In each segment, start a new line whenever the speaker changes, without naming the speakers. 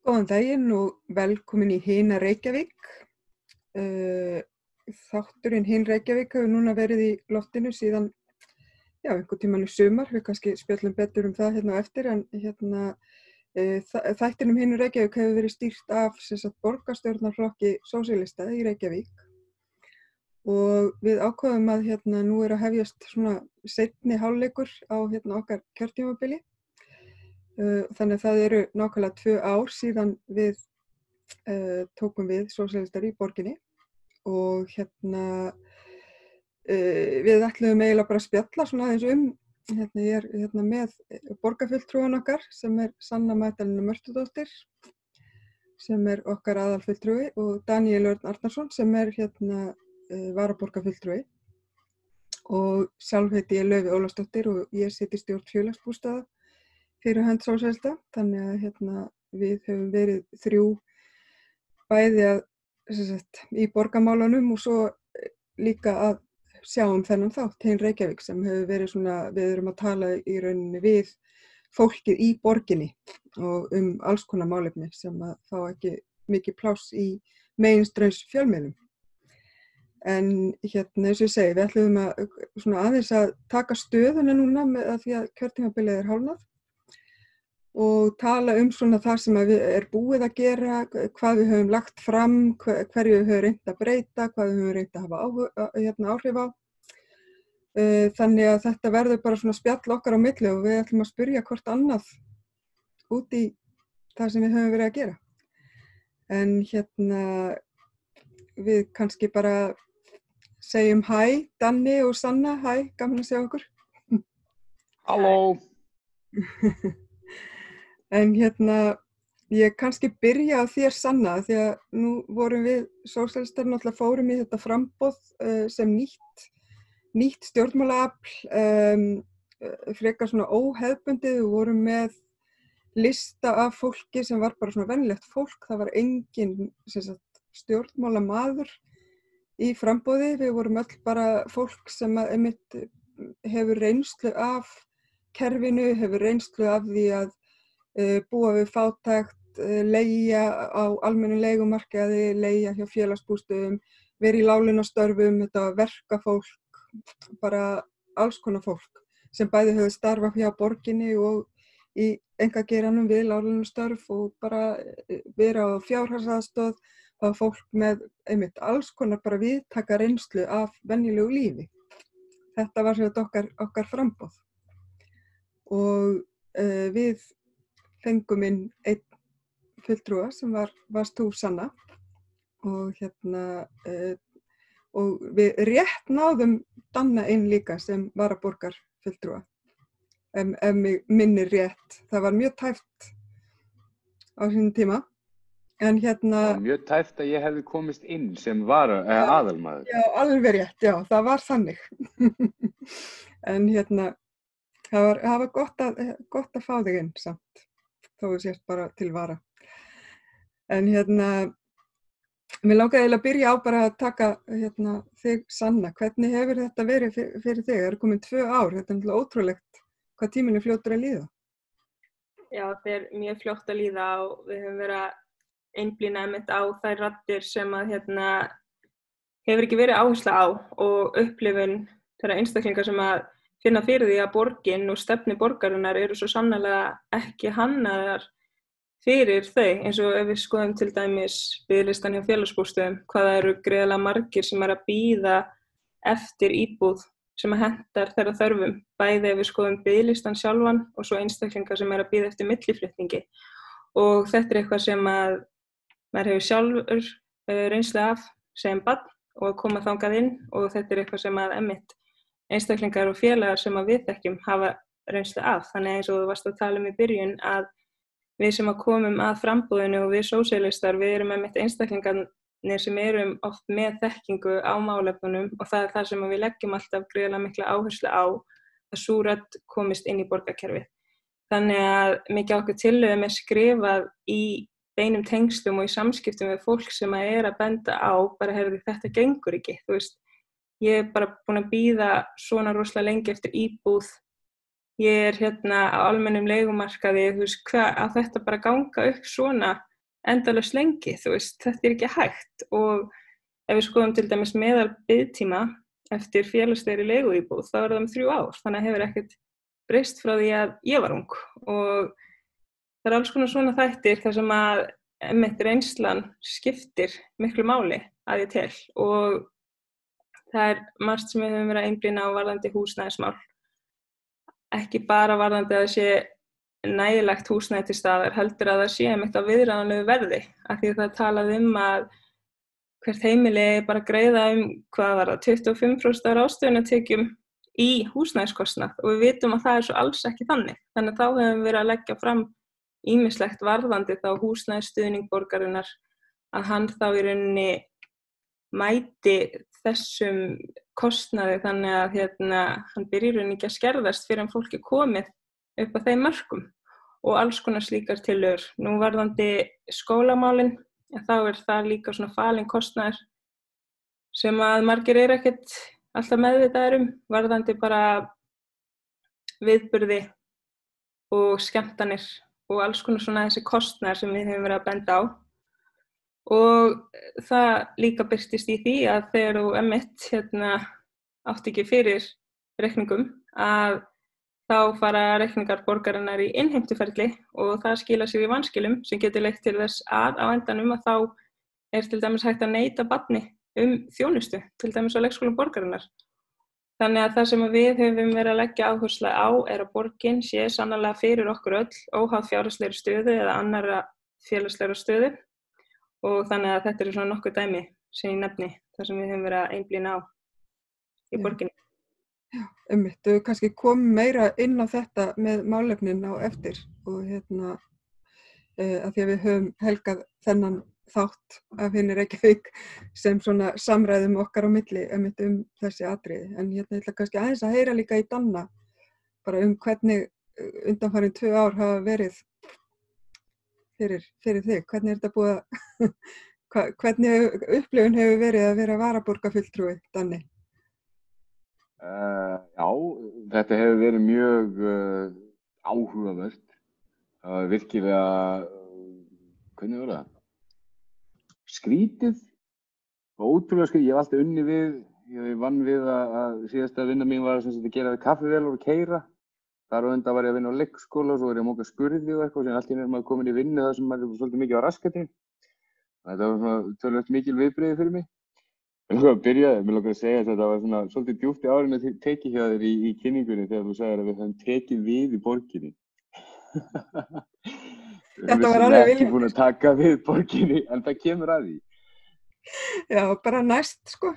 Góðan daginn og velkomin í Hina Reykjavík. Þátturinn Hin Reykjavík hefur núna verið í loftinu síðan, einhvern tímann í sumar. Við kannski spjöllum betur það hérna á eftir, en þættinum Hin Reykjavík hefur verið stýrt af borgarstjórnarflokki sósíalista í Reykjavík. Og við ákváðum að nú að hefjast svona seinni hálfleikur á okkar kjörtímabili. Þannig að það eru nákvæmlega 2 ár síðan við tókum við sósíalistar í borginni og við ætluðum eiginlega bara að spjalla svona aðeins ég er með borgarfulltrúan okkar sem Sanna Magdalena Mörtudóttir sem okkar aðalfulltrúi og Daníel Örn Arnarsson sem varaborgarfulltrúi og sjálf heiti ég Laufey Ólafsdóttir og ég sit í stjórn félagsbústaða fyrir hönd sósíalista, þannig að við höfum verið 3 bæði í borgarmálunum og svo líka að sjá þennan þátt, Hin Reykjavík, sem hefur verið svona, við erum að tala í rauninni við fólkið í borginni og alls konar málefni sem að fá ekki mikið pláss í meginstraums fjölmiðlum. En eins og ég segi, við ætlum að aðeins að taka stöðuna núna með að því að kjörtímabilið hálfnað og tala svona það sem búið að gera, hvað við höfum lagt fram, hverju við höfum reynt að breyta, hvað við höfum reynt að hafa áhrif á. Þannig að þetta verður bara svona spjall okkar á milli og við ætlum að spyrja hvort annað út í það sem við höfum verið að gera. En við kannski bara segjum hæ, Danni og Sanna, hæ, gaman að sjá okkur.
Halló!
En ég kannski byrja á þér, Sanna, því að nú vorum við sósíalistar náttúrulega fórum í þetta framboð sem nýtt stjórnmálaafl, frekar svona óhefðbundið. Við vorum með lista af fólki sem var bara svona venjulegt fólk. Það var engin stjórnmálamaður í framboði. Við vorum öll bara fólk sem einmitt hefur reynslu af kerfinu, hefur reynslu af því að búa við fátækt, leigja á almennum leigumarkaði, leigja hjá félagsbústöðum, vera í láglaunastörfum, þetta verkafólk, bara alls konar fólk sem bæði hefur starfað hjá borginni og í einkageiranum við láglaunastörf og bara vera á fjárhagsaðstoð, það var fólk með einmitt alls konar bara víðtæka reynslu af venjulegu lífi. Þetta var okkar framboð og við fengum inn einn fulltrúa sem varst þú, Sanna, og og við rétt náðum Danna inn líka sem varaborgarfulltrúa, ef mig minnir rétt. Það var mjög tæpt á sínum tíma, en
Það var mjög tæpt að ég hefði komist inn sem aðalmaður.
Já, alveg rétt, já, það var þannig. En það var gott að fá þig inn samt. Þó þú sért bara til vara. En mér langaði eiginlega að byrja á bara að taka þig, Sanna. Hvernig hefur þetta verið fyrir þig? Það eru komin 2 ár, þetta er náttúrulega ótrúlegt hvað tíminn fljótur að líða.
Já, það mjög fljótt að líða og við höfum verið að einblína einmitt á þær raddir sem að hefur ekki verið áhersla á og upplifun þeirra einstaklingar sem að finna fyrir því að borgin og stefni borgarinnar eru svo sannarlega ekki hannaðar fyrir þau, eins og ef við skoðum til dæmis biðlistan hjá félagsbústöðum, hvað það eru greiðlega margir sem að bíða eftir íbúð sem að hentar þeirra þörfum, bæði ef við skoðum biðlistan sjálfan og svo einstaklingar sem að bíða eftir milliflutningi. Og þetta eitthvað sem að maður hefur sjálfur reynslu af sem barn og að koma þangað inn og þetta eitthvað sem að einmitt einstaklingar og félagar sem að við þekkjum hafa reynslu af. Þannig eins og þú varst að tala í byrjun að við sem að komum að framboðinu og við sósíalistar, við erum einmitt einstaklingarnir sem erum oft með þekkingu á málefnunum og það það sem við leggjum alltaf gríðarlega mikla áherslu á að sú rödd komist inn í borgarkerfið. Þannig að mikið okkur tillögum skrifað í beinum tengslum og í samskiptum við fólk sem að benda á, bara heyrðu þetta gengur ekki, þú veist. Ég bara búin að bíða svona rosalega lengi eftir íbúð. Ég á almennum leigumarkaði, þú veist, hvað að þetta bara ganga upp svona endalaust lengi, þetta ekki hægt og ef við skoðum til dæmis meðal biðtíma eftir félagslegri leiguíbúð þá það 3 ár, þannig að hefur ekkert breyst frá því að ég var ung og það alls konar svona þættir þar sem að einmitt reynslan skiptir miklu máli að ég tel og það margt sem við höfum verið að einblína á varðandi húsnæðismál. Ekki bara varðandi að það sé nægilegt húsnæði til staðar, heldur að það sé einmitt á viðráðanlegu verði. Af því að það talaði að hvert heimili bara greiða hvað var það, 25% af ráðstöfunartekjum í húsnæðiskostnað og við vitum að það svo alls ekki þannig. Þannig að þá höfum við verið að leggja fram ýmislegt varðandi þá húsnæðisstuðning borgarinnar að hann þá í rauninni mæti þessum kostnaði þannig að hann byrjir ekki að skerðast fyrir en fólki komið upp að þeim mörkum og alls konar slíkar tillögur. Nú varðandi skólamálin, þá það líka svona falin kostnaður sem að margir ekkert alltaf meðvitaðir varðandi bara viðburði og skemmtanir og alls konar svona þessi kostnaður sem við höfum verið að benda á. Og það líka birtist í því að þegar þú einmitt átt ekki fyrir reikningum að þá fara reikningar borgarinnar í innheimtuferli og það skila sér í vanskilum sem getur leitt til þess að á endanum að þá til dæmis hægt að neita barni þjónustu, til dæmis á leikskólum borgarinnar. Þannig að það sem við höfum verið að leggja áherslu á að borgin sé sannarlega fyrir okkur öll, óháð fjárhagslegri stöðu eða annarra félagslegra stöðu og þannig að þetta svona nokkuð dæmi sem ég nefni, þar sem við höfum verið að einblína á í borginni.
Já, einmitt, við kannski komum meira inn á þetta með málefnin á eftir og að því að við höfum helgað þennan þátt af henni Reykjavík sem svona samræðum okkar á milli einmitt þessi atriði. En ég ætla kannski aðeins að heyra líka í Danna bara hvernig undanfarin 2 ár hafa verið fyrir þig. Hvernig þetta búið að, hvernig upplifun hefur verið að vera varaborgarfulltrúi, Danni?
Já, þetta hefur verið mjög áhugavert. Virkilega, hvernig var það? Skrítið og ótrúlega skrítið. Ég hef alltaf unnið við, ég vann við að síðasta vinna mín var að gera við kaffivélar og keyra. Þar á undan var ég að vinna á leikskóla og svo var ég að móka skurði og eitthvað, sem allt í einu maður komin í vinnu þar sem maður svolítið mikið á raskatinu. Þetta var svona töluvert mikil viðbrigði fyrir mig. Mér langar að segja að þetta var svona svolítið djúpt í árinu að teki hjá þér í kynningunni þegar þú sagðir að við höfum tekið við í borginni.
Þetta var alveg
ekki búin að taka við borginni, en það kemur að því.
Já, bara næst, sko.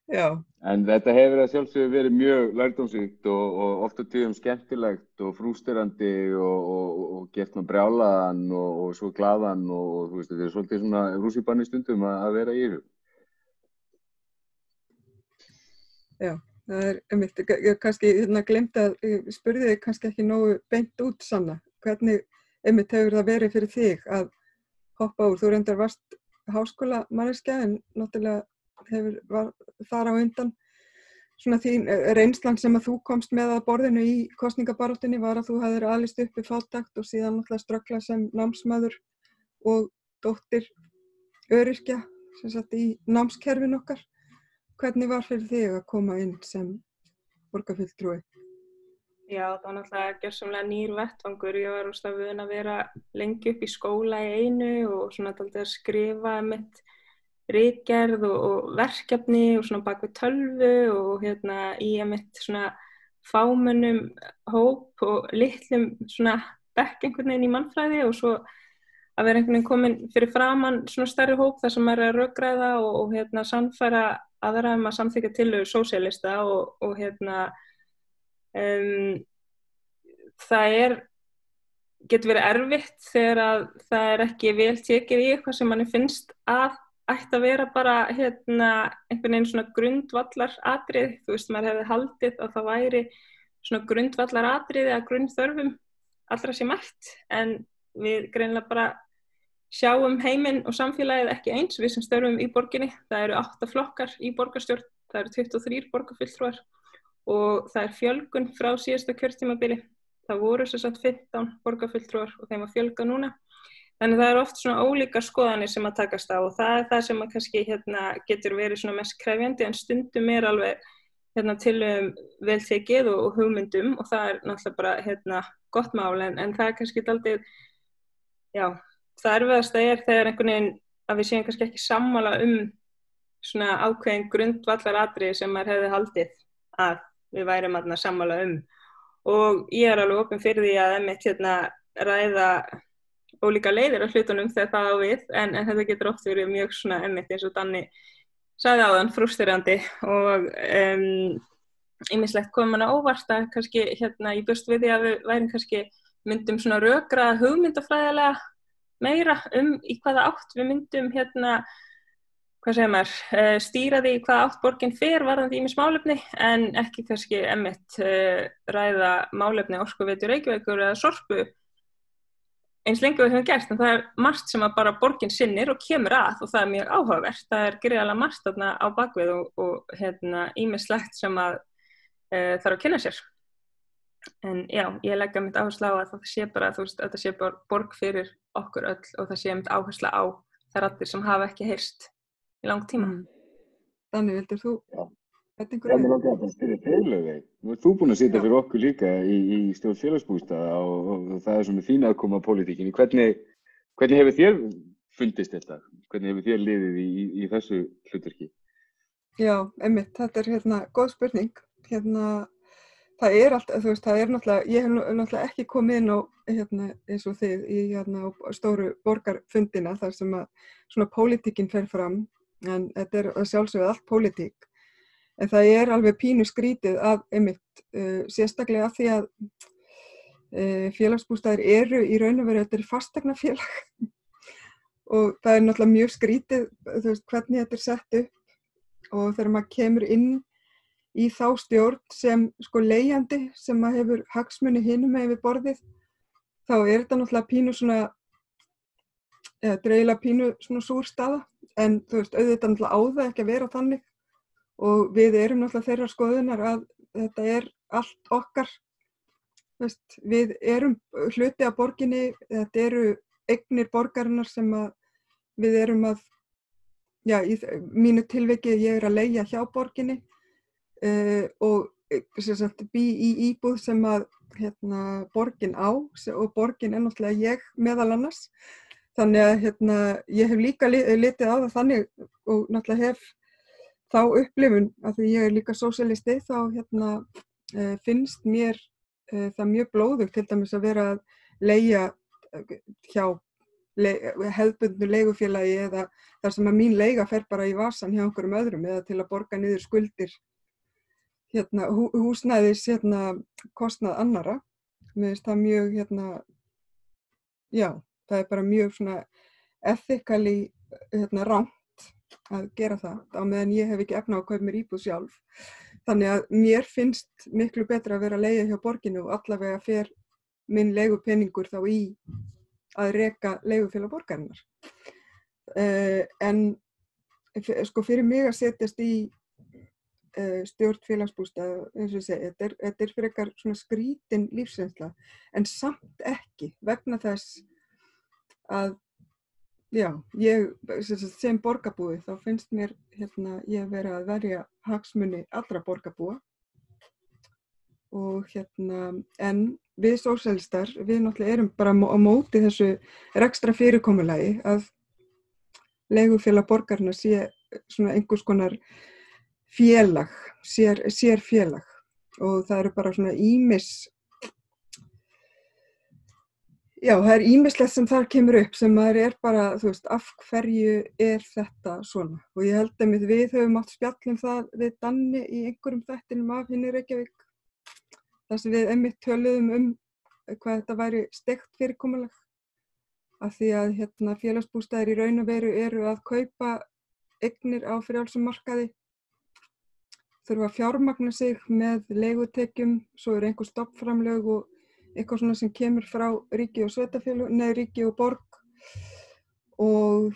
Já. En
þetta hefur að sjálfsögðu verið mjög lærdómsríkt og oft á tíðum skemmtilegt og frústerandi og gert maður brjálaðan og svo glaðan og þú veist, þetta er svolítið svona rússíbanni stundum að vera í hug.
Já, það einmitt, kannski glemt að spurði þig kannski ekki nógu beint út, Sanna. Hvernig einmitt hefur það verið fyrir þig að hoppa úr? Þú reyndar varst háskólamanneskja en náttúrulega var þar á undan svona þín reynslan sem að þú komst með að borðinu í kosningabaráttunni var að þú hafðir alist upp við fátækt og síðan náttúrulega ströggla sem námsmaður og dóttir öryrkja sem satt í námskerfin okkar. Hvernig var fyrir þig að koma inn sem borgarfulltrúi?
Já, það var náttúrulega gjörsamlega nýr vettvangur. Ég var úrst að vön að vera lengi upp í skóla í einu og svona dálítið að skrifa mitt ritgerð og verkefni og svona bak við tölvu og í einmitt svona fámennum hóp og litlum svona bekk einhvern veginn í mannfræði og svo að vera einhvern veginn komin fyrir framan svona stærri hóp þar sem maður er að rökræða og sannfæra aðra að samþykkja tillögur sósíalista og það getur verið erfitt þegar að það er ekki vel tekið í eitthvað sem manni finnst að ætti að vera bara einhvern veginn svona grundvallaratriði. Þú veist, maður hefði haldið að það væri svona grundvallaratriði að grunnþörfum allra sé mætt, en við greinilega bara sjáum heiminn og samfélagið ekki eins, við sem störfum í borginni. Það eru 8 flokkar í borgarstjórn, það eru 23 borgarfulltrúar og það er fjölgun frá síðasta kjörtímabili. það voru sem sagt 15 borgarfulltrúar og þeim að fjölga núna. Þannig það oft svona ólíkar skoðanir sem að takast á og það það sem að kannski getur verið svona mest krefjandi en stundum alveg tillögum vel tekið og hugmyndum og það náttúrulega bara gott mál en það kannski dálítið, já, það erfiðasta þegar einhvern veginn að við séum kannski ekki sammála svona ákveðin grundvallaratriði sem maður hefði haldið að við værum sammála og ég alveg opin fyrir því að einmitt ræða ólíka leiðir á hlutunum þegar það á við en þetta getur oft verið mjög svona einmitt eins og Danni sagði áðan frústrerandi og ýmislegt kom manna óvart að kannski ég bjóst við því að við værum kannski myndum svona rökra hugmyndafræðilega meira í hvaða átt við myndum hvað segir maður, stýra því hvaða átt borgin fer varðandi ýmis málefni en ekki kannski einmitt ræða málefni Orkuveitu Reykjavíkur eða Sorpu eins lengi við höfum gert, en það margt sem að bara borgin sinnir og kemur að og það mjög áhugavert. Það gríðarlega margt þarna á bakvið og ýmislegt sem að þarf að kynna sér. En já, ég legg einmitt áherslu á að það sé bara, að þetta sé bara borg fyrir okkur öll og það sé einmitt áherslu á þær raddir sem hafa ekki heyrst í lang tíma.
Danni, vildir þú?
Það er langt að spyrja Freylaug. Nú ert þú búin að sitja fyrir okkur líka í stjórn félagsbústaða og það er svona þín aðkoma að pólitíkinni. Hvernig hefur þér fundist þetta? Hvernig hefur þér liðið í þessu hlutverki?
Já, einmitt, þetta er góð spurning. Það er allt, það er náttúrulega, ég hef náttúrulega ekki komið inn á eins og þið í stóru borgarfundina þar sem að svona pólitíkin fer fram, en þetta er sjálfsögðu allt pólitík. En það er alveg pínu skrítið að einmitt, sérstaklega af því að félagsbústaðir eru í raun og veru þetta er fasteignafélag og það er náttúrulega mjög skrítið hvernig þetta er sett upp og þegar maður kemur inn í þá stjórn sem leigjandi sem maður hefur hagsmuni hinum með við borðið þá er þetta náttúrulega pínu svona eiginlega pínu svona súr staða en auðvitað náttúrulega á það ekki að vera þannig og við erum náttúrulega þeirra skoðunar að þetta er allt okkar. Við erum hluti af borginni, þetta eru eignir borgarinnar sem að við erum að, já, í mínu tilviki ég er að leigja hjá borginni og bý í íbúð sem að borgin á og borgin er náttúrulega ég meðal annars. Þannig að ég hef líka litið á það þannig og náttúrulega hef þá upplifun, að því ég er líka sósíalisti, þá finnst mér það mjög blóðugt til dæmis að vera að leigja hjá hefðbundnu leigufélagi eða þar sem að mín leiga fer bara í vasan hjá einhverjum öðrum eða til að borga niður skuldir húsnæðis kostnað annarra. Mér finnst það mjög já, það er bara mjög svona ethically rangt að gera það á meðan ég hef ekki efni á að kaupa mér íbúð sjálf. Þannig að mér finnst miklu betra að vera að leigja hjá borginu og allavega fer minn leigupeningur þá í að reka leigufélag borgarinnar. En fyrir mig að setjast í stjórn félagsbústaða, eins og ég segi, þetta er frekar svona skrítin lífsreynsla, en samt ekki vegna þess að já, ég sem borgarbúi þá finnst mér ég vera að verja hagsmuni allra borgarbúa og en við sósíalistar, við náttúrulega erum bara á móti þessu rekstra fyrirkomulagi að leigufélag borgarinnar sé svona einhvers konar félag, sér félag og það eru bara svona já, það er ýmislegt sem þar kemur upp sem maður er bara, af hverju er þetta svona? Og ég held að við höfum átt spjall það við Danni í einhverjum þættinum af hinni Reykjavík. Þar sem við einmitt töluðum hvað þetta væri steikt fyrirkomulag. Af því að félagsbústaðir í raun og veru eru að kaupa eignir á frjálsum markaði. Þurfa að fjármagna sig með leigutekjum, svo eru einhver stofnframlög og eitthvað svona sem kemur frá ríki og sveitarfélög, ríki og borg og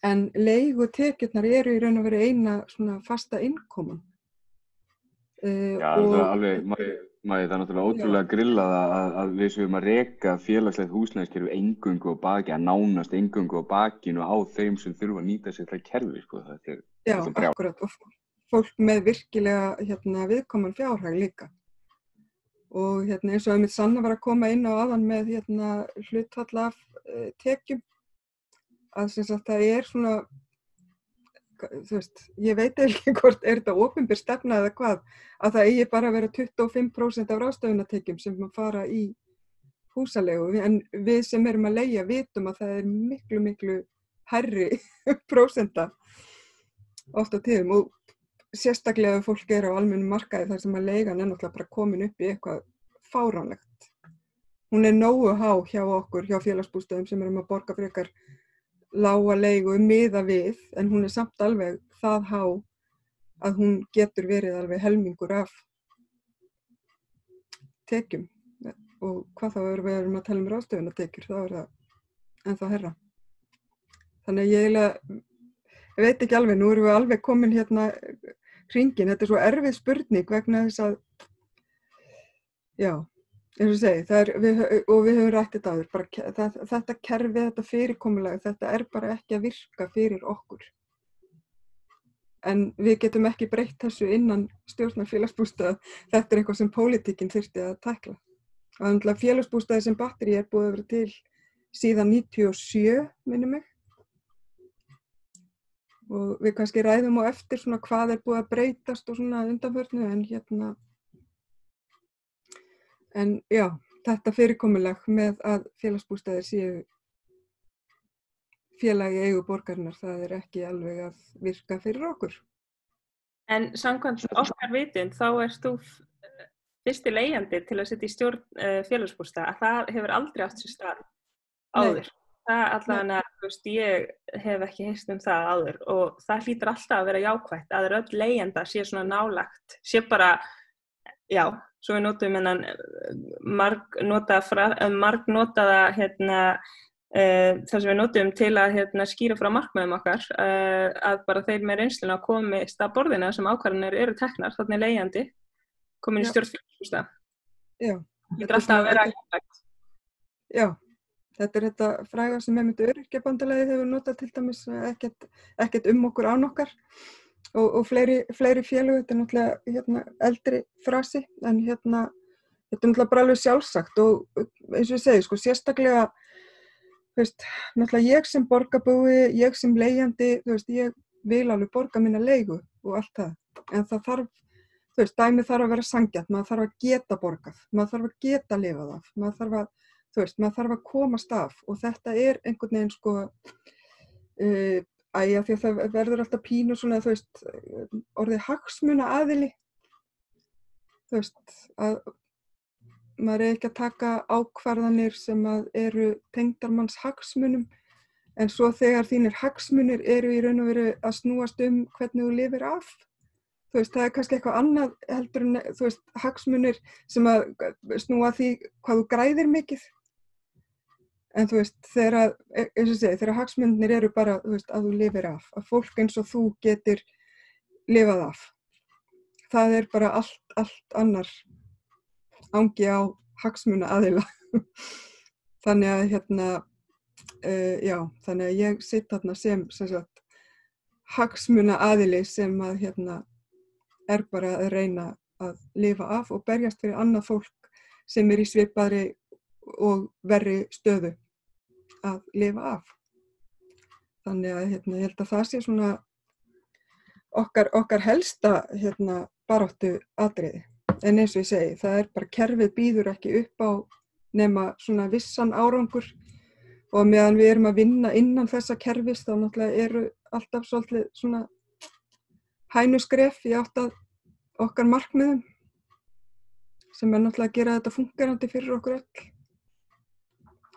en leigutekjurnar eru í raun og veru eina svona fasta innkoman
Já,
og
það er alveg, það er náttúrulega ótrúlega grillað að við séum að reka félagslegt húsnæðiskerfi eingöngu á baki, að nánast eingöngu á bakinu á þeim sem þurfa að nýta sér það kerfi, sko. Þetta
já,
er brjálað.
akkurat, og fólk með virkilega viðkoman fjárhag líka. Og eins og einmitt Sanna var að koma inn á áðan með hlutfall af tekjum, að sem sagt það er svona, þú veist, ég veit ekki hvort þetta opinber stefna eða hvað, að það eigi bara að vera 25% af ráðstöfunartekjum sem fara í húsaleigu, en við sem erum að leigja vitum að það er miklu, miklu hærri prósenta oft á tíðum, og sérstaklega ef fólk er á almennum markaði þar sem að leigan er náttúrulega bara komin upp í eitthvað fáránlegt. Hún er nógu há hjá okkur, hjá félagsbústöðum sem erum að borga frekar lága leigu miða við, en hún er samt alveg það há að hún getur verið alveg helmingur af tekjum, og hvað þá við erum að tala um ráðstöfunartekjur, þá er það ennþá herra. Þannig að ég veit ekki alveg, nú erum við alveg komin hringinn, þetta er svo erfið spurning vegna þess að, já, eins og segi, og við höfum rætt þetta áður, bara þetta kerfi, þetta fyrirkomulag, þetta er bara ekki að virka fyrir okkur. En við getum ekki breytt þessu innan stjórnar félagsbústaða, þetta er eitthvað sem pólitíkin þyrfti að tækla. Og félagsbústaði sem batterí er búið að vera til síðan 97, minnir mig. Og við kannski ræðum á eftir svona hvað er búið að breytast og svona undanförnu, en já, þetta fyrirkomulag með að félagsbústaðir séu félagi eigu borgarinnar, það er ekki alveg að virka fyrir okkur.
En samkvæmt okkar vitund, þá ert þú fyrsti leigjandi til að setja í stjórn félagsbústaða, að það hefur aldrei átt sér stað áður. Það allavega, þú veist, ég hef ekki heyrt um það áður, og það hlýtur alltaf að vera jákvætt að öll leigjanda sé svona nálagt, sé bara, já, svo við notum hennan margnotaða það sem við notum til að skýra frá markmiðum okkar, að bara þeir með reynsluna komist að borðina sem ákvarðanir eru teknar, þannig leigjandi komin í stjórn félagsbústaða.
Já.
Þetta er alltaf að vera jákvætt.
Já, þetta er þetta fræga sem öryrkjabandalagið hefur notað til dæmis, ekkert okkur án okkar, og fleiri félög, þetta er náttúrulega eldri frasi, en þetta er náttúrulega bara alveg sjálfsagt, og eins og ég segi, sko, sérstaklega, þú veist, náttúrulega ég sem borgarbúi, ég sem leigjandi, þú veist, ég vil alveg borga mína leigu og allt það, en það þarf, þú veist, dæmið þarf að vera sanngjarnt, maður þarf að geta borgað, maður þarf að geta lifað af, maður þarf að, þú veist, maður þarf að komast af, og þetta er einhvern veginn, sko, því að það verður alltaf pínu svona, þú veist, orðið hagsmunaaðili, þú veist, að maður er ekki að taka ákvarðanir sem að eru tengdarmanns hagsmunum, en svo þegar þínir hagsmunir eru í raun og veru að snúast hvernig þú lifir af, þú veist, það er kannski eitthvað annað heldur en, þú veist, hagsmunir sem að snúa því hvað þú græðir mikið. En þú veist, eins og segi, þegar hagsmunir eru bara, þú veist, að þú lifir af, að fólk eins og þú getur lifað af. Það er bara allt annar angi á hagsmunaaðila. Þannig að já, þannig að ég sitt þarna sem sagt hagsmunaaðili sem að er bara að reyna að lifa af og berjast fyrir annað fólk sem er í svipaðri og verri stöðu að lifa af. Þannig að ég held að það sé svona okkar helsta baráttu atriði. En eins og ég segi, það er bara, kerfið býður ekki upp á nema svona vissan árangur, og meðan við erum að vinna innan þessa kerfis, þá náttúrulega eru alltaf svolítið svona hænuskref í átt að okkar markmiðum, sem er náttúrulega að gera þetta fungerandi fyrir okkur öll.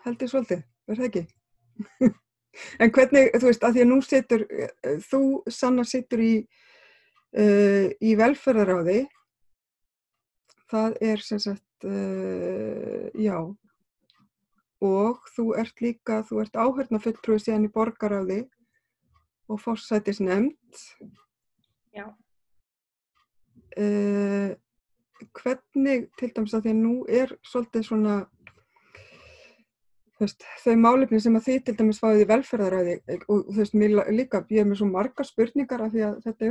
Held ég svolítið, er það ekki? En hvernig, þú veist, að því að nú þú, Sanna, situr í velferðarráði, það er sem sagt, já, og þú ert áheyrnarfulltrúi síðan í borgarráði og forsætisnefnd.
Já.
hvernig, til dæmis að því að nú svolítið svona, þau málefni sem að þið til dæmis fáið í velferðaráði og mér líka, ég með svo margar spurningar af því að þetta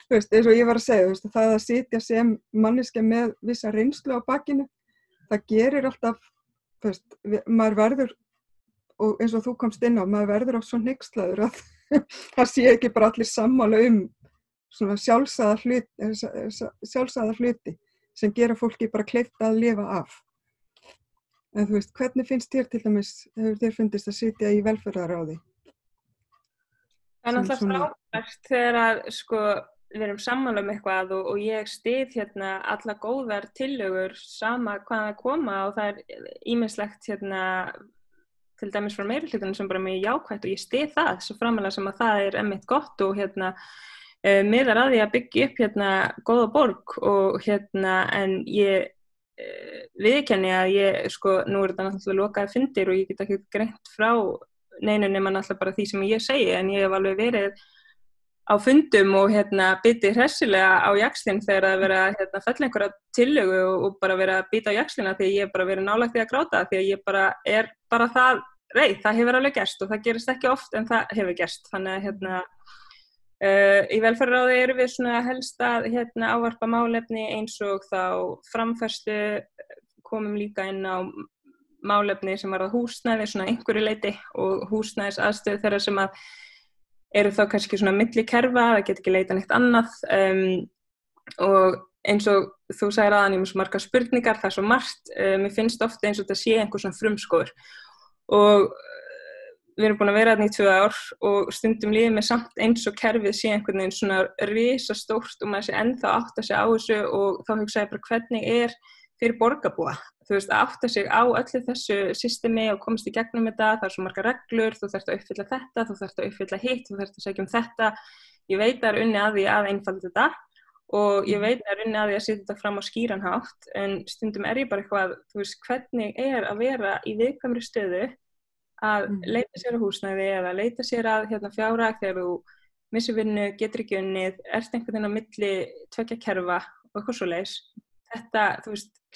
eins og ég var að segja, það að sitja sem manneskja með vissa reynslu á bakinu, það gerir alltaf, maður verður, og eins og þú komst inn á, maður verður á svo hneykslaður að það sé ekki bara allir sammála svona sjálfsagða hluti sem gera fólki bara kleift að lifa af. En hvernig finnst þér til dæmis, hefur þér fundist að sitja í velferðaráði?
Það náttúrulega frábært þegar að við erum sammála eitthvað og ég styð alla góðar tillögur sama hvaðan það koma og það ýmislegt til dæmis frá meirihlutanum sem bara mjög jákvætt og ég styð það svo framarlega sem að það einmitt gott og miðar að því að byggja upp góða borg og en ég viðurkenni að ég nú þetta náttúrulega lokaði fundir og ég get ekki greint frá neinu nema náttúrulega bara því sem ég segi en ég hef alveg verið á fundum og biti hressilega á jaxlinn þegar það verið að fella einhverja tillögu og bara verið að bíta á jaxlina því ég bara verið nálægt því að gráta því að ég bara bara það reið, það hefur alveg gerst og það gerist ekki oft en það hefur gerst þannig að í velferðaráði erum við svona helst að ávarpa málefni eins og þá framfærslu komum líka inn á málefni sem var að húsnæði svona einhverju leyti og húsnæðis aðstöðu þeirra sem að eru þá kannski svona milli kerfa, það get ekki leita neitt annað og eins og þú sagðir áðan, ég með svo margar spurningar, það svo margt, mér finnst ofta eins og þetta sé einhver svona frumskóður og við erum búin að vera þarna í 2 ár og stundum líður mér samt eins og kerfið sé einhvern veginn svona risastórt og maður sé ennþá að átta sig á þessu og þá hugsa ég bara hvernig fyrir borgarbúa, að átta sig á öllu þessu systemi og komast í gegnum þetta, það svo margar reglur, þú þarft að uppfylla þetta, þú þarft að uppfylla hitt, þú þarft að segja þetta, ég veit að unni að því að einfalda þetta og ég veit að unni að því að setja þetta fram á skýran hátt, en stundum ég bara eitthvað, hvernig að vera í viðkvæmri stöðu að leita sér að húsnæði eða leita sér að fjárhag þegar þú missir vinnu, getur ekki unnið, ert einhvern veginn á milli 2 kerfa og eitthvað svoleiðis. Þetta,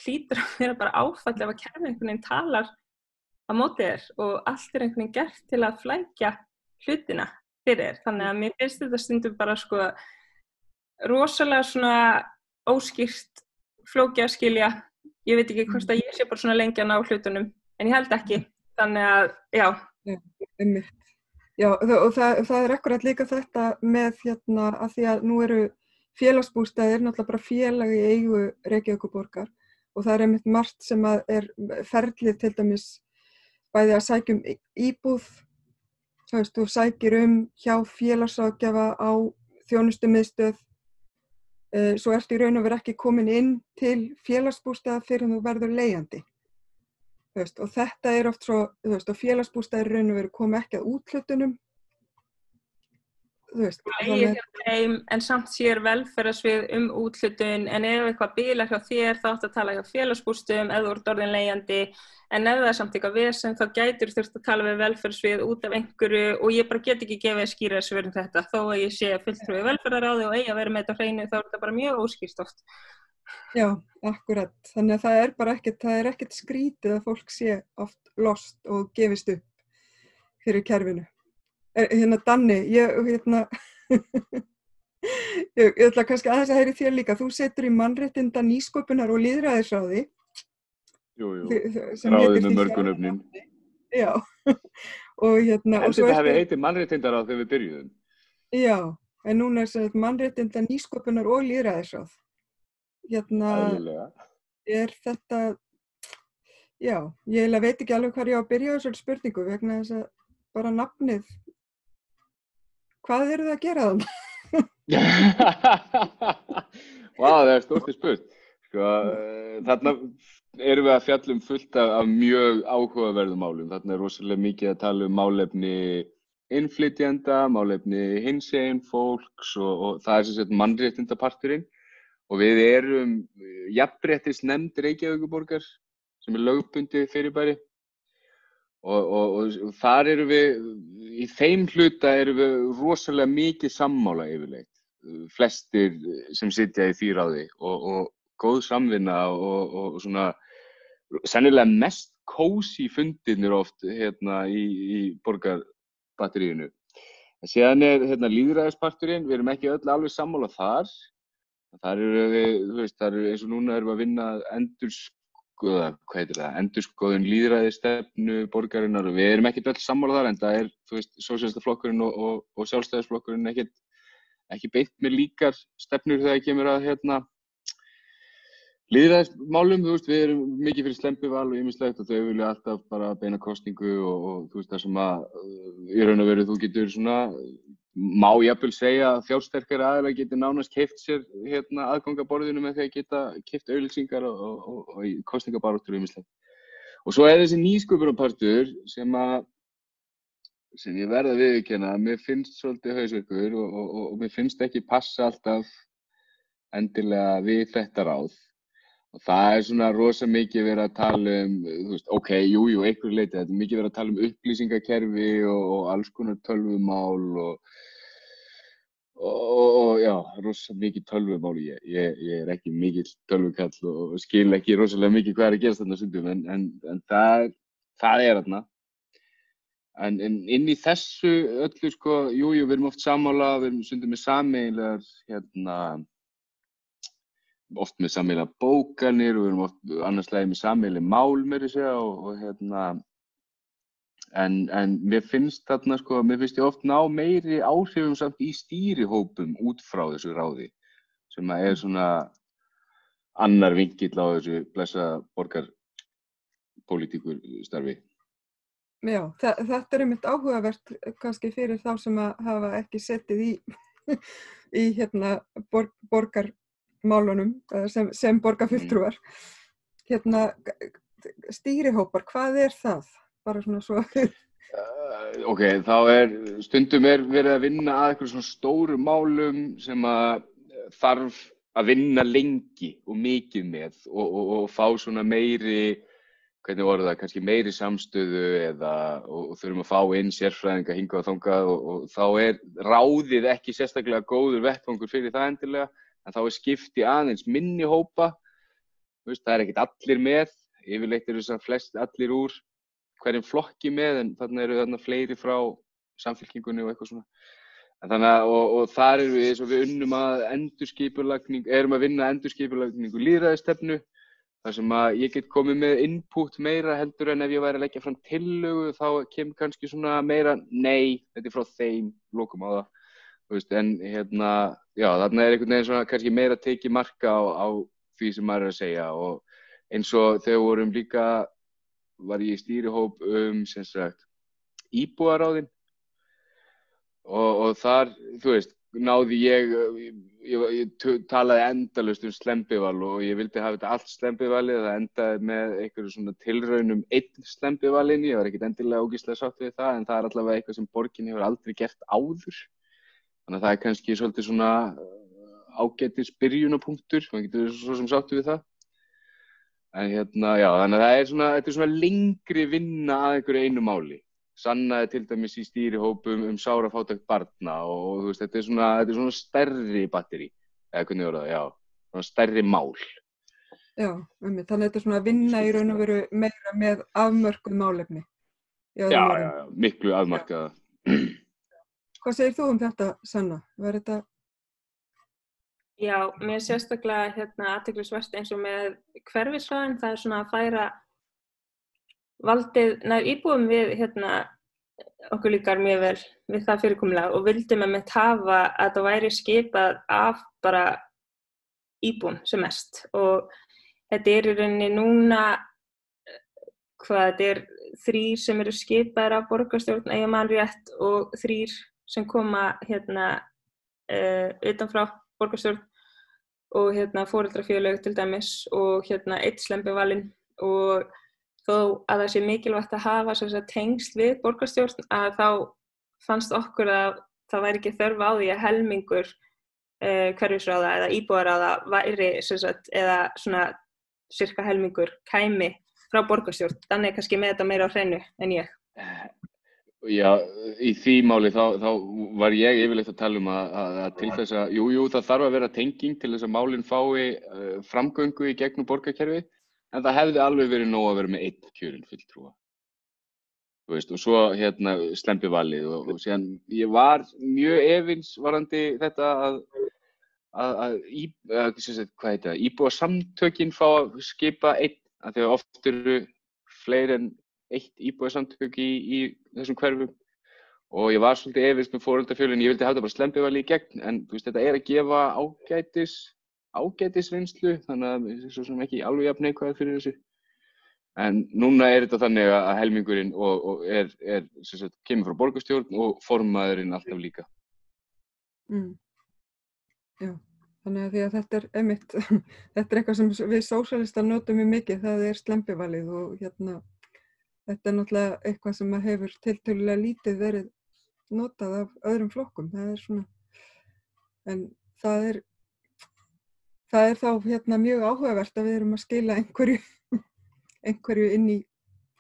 hlýtur að vera bara áfall ef að kerfið einhvern veginn talar á móti þér og allt einhvern veginn gert til að flækja hlutina fyrir þér. Þannig að mér finnst þetta stundum bara rosalega svona óskýrt, flókið að skilja. Ég veit ekki hvort að ég sé bara svona lengi að ná hlutunum, en ég held ekki. Þannig að, já.
Já, og það akkurat líka þetta með að því að nú eru félagsbústaðir náttúrulega bara félag í eigu Reykjavíkurborgar og það einmitt margt sem að ferlið til dæmis bæði að sækja íbúð, þú sækir hjá félagsráðgjafa á þjónustumiðstöð, svo ertu í raun og veru ekki komin inn til félagsbústaða fyrir þú verður leigjandi. Og þetta oft svo, og félagsbústaðir í raun og veru koma ekki að úthlutunum.
En samt sér velferðarsvið úthlutun en ef eitthvað bilar hjá þér þá áttu að tala hjá félagsbústöðum ef þú ert orðin leigjandi en ef það samt eitthvað vesen þá gætir þurft að tala við velferðarsvið út af einhverju og ég bara get ekki gefið skýra svör þetta þó að ég sé fulltrúi velferðaráði og eigi að vera með þetta á hreinu þá þetta bara mjög óskýrt oft.
Já, akkurat. Þannig að það er ekkert skrítið að fólk sé oft lost og gefist upp fyrir kerfinu. Danni, ég ætla kannski aðeins að heyri þér líka. Þú setur í mannréttinda nýsköpunar og lýðræðisráði.
Jú, ráðið með mörgunöfnin.
Já, og
þetta hefði heitið mannréttindaráð þegar við byrjuðum.
Já, en núna mannréttinda nýsköpunar og lýðræðisráð. Þetta, já, ég veit ekki alveg hvað ég á að byrja á þessari spurningu vegna þess að bara nafnið. Hvað eru það að gera þannig?
Vá, það stórt spurt. Þarna erum við að fjalla fullt af mjög áhugaverðum málum. Þarna rosalega mikið að tala málefni innflytjenda, málefni hinsegin fólks og það sem sagt mannréttindaparturinn. Og við erum jafnréttisnefnd Reykjavíkurborgar sem lögbundið fyrirbæri. Og þar erum við, í þeim hluta erum við rosalega mikið sammála yfirleitt. flestir sem sitja í því ráði og góð samvinna og svona sennilega mest kósí fundirnir oft í borgarbatteríinu. Síðan lýðræðisparturinn, við erum ekki öll alveg sammála þar. Þar eru við, þar eru eins og núna erum við að vinna endurskoðun lýðræðisstefnu borgarinnar og við erum ekkert öll sammála þar en það er, sósíalistaflokkurinn og sjálfstæðisflokkurinn ekki beint með líkar stefnur þegar kemur að lýðræðismálum, við erum mikið fyrir slembival og ýmislegt og þau vilja alltaf bara beina kosningu og það sem að í raun og veru þú getur svona, má jafnvel segja að fjársterkari aðilar geti nánast keypt sér aðgang að borðinu með því að geta keypt auglýsingar og kosningabaráttur og ýmislegt. Og svo þessi nýsköpunarpartur sem ég verð að viðurkenna, mér finnst svolítið hausverkur og mér finnst ekki passa alltaf endilega við þetta ráð. Og það svona rosa mikið verið að tala einhverju leyti, þetta mikið verið að tala upplýsingakerfi og alls konar tölvumál og já, rosa mikið tölvumál. Ég er ekki mikill tölvukall og skil ekki rosalega mikið hvað að gerast þarna stundum, en það er þarna. En inn í þessu öllu, við erum oft sammála, við erum stundum með sameiginlegar, oft með sameiginlegar bókanir og við erum oft annars lagi með sameiginleg mál meira að segja en mér finnst þarna mér finnst ég oft ná meiri áhrifum samt í stýrihópum út frá þessu ráði sem að svona annar vinkill á þessu blessa borgarpólitíkur starfi.
Já, þetta er einmitt áhugavert kannski fyrir þá sem að hafa ekki setið í borgarmálunum sem borgarfulltrúar. Stýrihópar, hvað er það? Bara svona svo.
Þá stundum verið að vinna að eitthvað svona stóru málum sem að þarf að vinna lengi og mikið með og fá svona meiri, hvernig voru það, kannski meiri samstöðu og þurfum að fá inn sérfræðinga hingað og þangað og þá ráðið ekki sérstaklega góður vettvangur fyrir það endilega, en þá skipt í aðeins minni hópa, það ekkert allir með, yfirleitt eru þess að flest allir úr hverjum flokki með, en þarna eru fleiri frá Samfylkingunni og eitthvað svona. En þannig og þar erum við, eins og við unnum að erum að vinna endurskipulagningu lýðræðisstefnu, þar sem að ég get komið með input meira heldur en ef ég væri að leggja fram tillögu, þá kemur kannski svona meira, nei, þetta frá þeim, lokum á það. En þarna einhvern veginn svona kannski meira tekið marka á því sem maður er að segja og eins og þegar vorum líka, var ég í stýrihóp sem sagt, íbúaráðin og þar, náði ég talaði endalaust slembival og ég vildi hafa þetta allt slembivalið, það endaði með einhverju svona tilraunum einn slembivalinn, ég var ekkert endilega ógeðslega sátt við það, en það er allavega eitthvað sem borgin hefur aldrei gert áður. Þannig að það er kannski svolítið svona ágætis byrjunapunktur, maður getur svo sem sáttu við það. En þannig að þetta er svona lengri vinna að einhverju einu máli. Sannaði til dæmis í stýrihópum sárafátækt barna og þetta er svona stærri batteri, eða hvernig voru það, svona stærri mál.
Já, þannig að þetta er svona að vinna í raun og veru meira með afmörkuð málefni.
Já, miklu afmarkaða.
Hvað segir þú þetta, Sanna?
Já, mér sérstaklega athyglisvert eins og með hverfisráðin, það er svona að færa valdið nær íbúum við okkur líkar mjög vel við það fyrirkomulag og vildum einmitt hafa að það væri skipað af bara íbúum sem mest og þetta í rauninni núna þetta 3 sem eru skipaðir af borgarstjórn ef ég man rétt og 3 sem koma utanfrá borgarstjórn og foreldrafélög til dæmis og 1 slembivalinn og þó að það sé mikilvægt að hafa tengsl við borgarstjórn að þá fannst okkur að það væri ekki þörf á því að helmingur hverfisráða eða íbúaráða væri eða svona sirka helmingur kæmi frá borgarstjórn, þannig kannski með þetta meira á hreinu en ég.
Já, í því máli þá var ég yfirleitt að tala að til þess að, jú, það þarf að vera tenging til þess að málin fái framgöngu í gegnum borgarkerfið, en það hefði alveg verið nóg að vera með einn kjörinn fulltrúa. Þú veist, og svo slembivalið og síðan ég var mjög efins varðandi þetta að íbúasamtökin fá að skipa einn, af því að oft eru fleiri en eitt íbúasamtök í þessum hverfum og ég var svolítið efins með foreldrafjölinn, ég vildi hafa þetta bara slembivalið í gegn, en þú veist, þetta að gefa ágætis reynslu, þannig að það er svo sem ekki alveg jafn neikvæð fyrir þessu. En núna þetta þannig að helmingurinn og kemur frá borgarstjórn og formaðurinn alltaf líka.
Já, þannig að því að þetta einmitt, þetta eitthvað sem við sósíalistar notum mjög mikið, það slembivalið og þetta náttúrulega eitthvað sem hefur tiltölulega lítið verið notað af öðrum flokkum, það svona, en það þá mjög áhugavert að við erum að skila einhverju inn í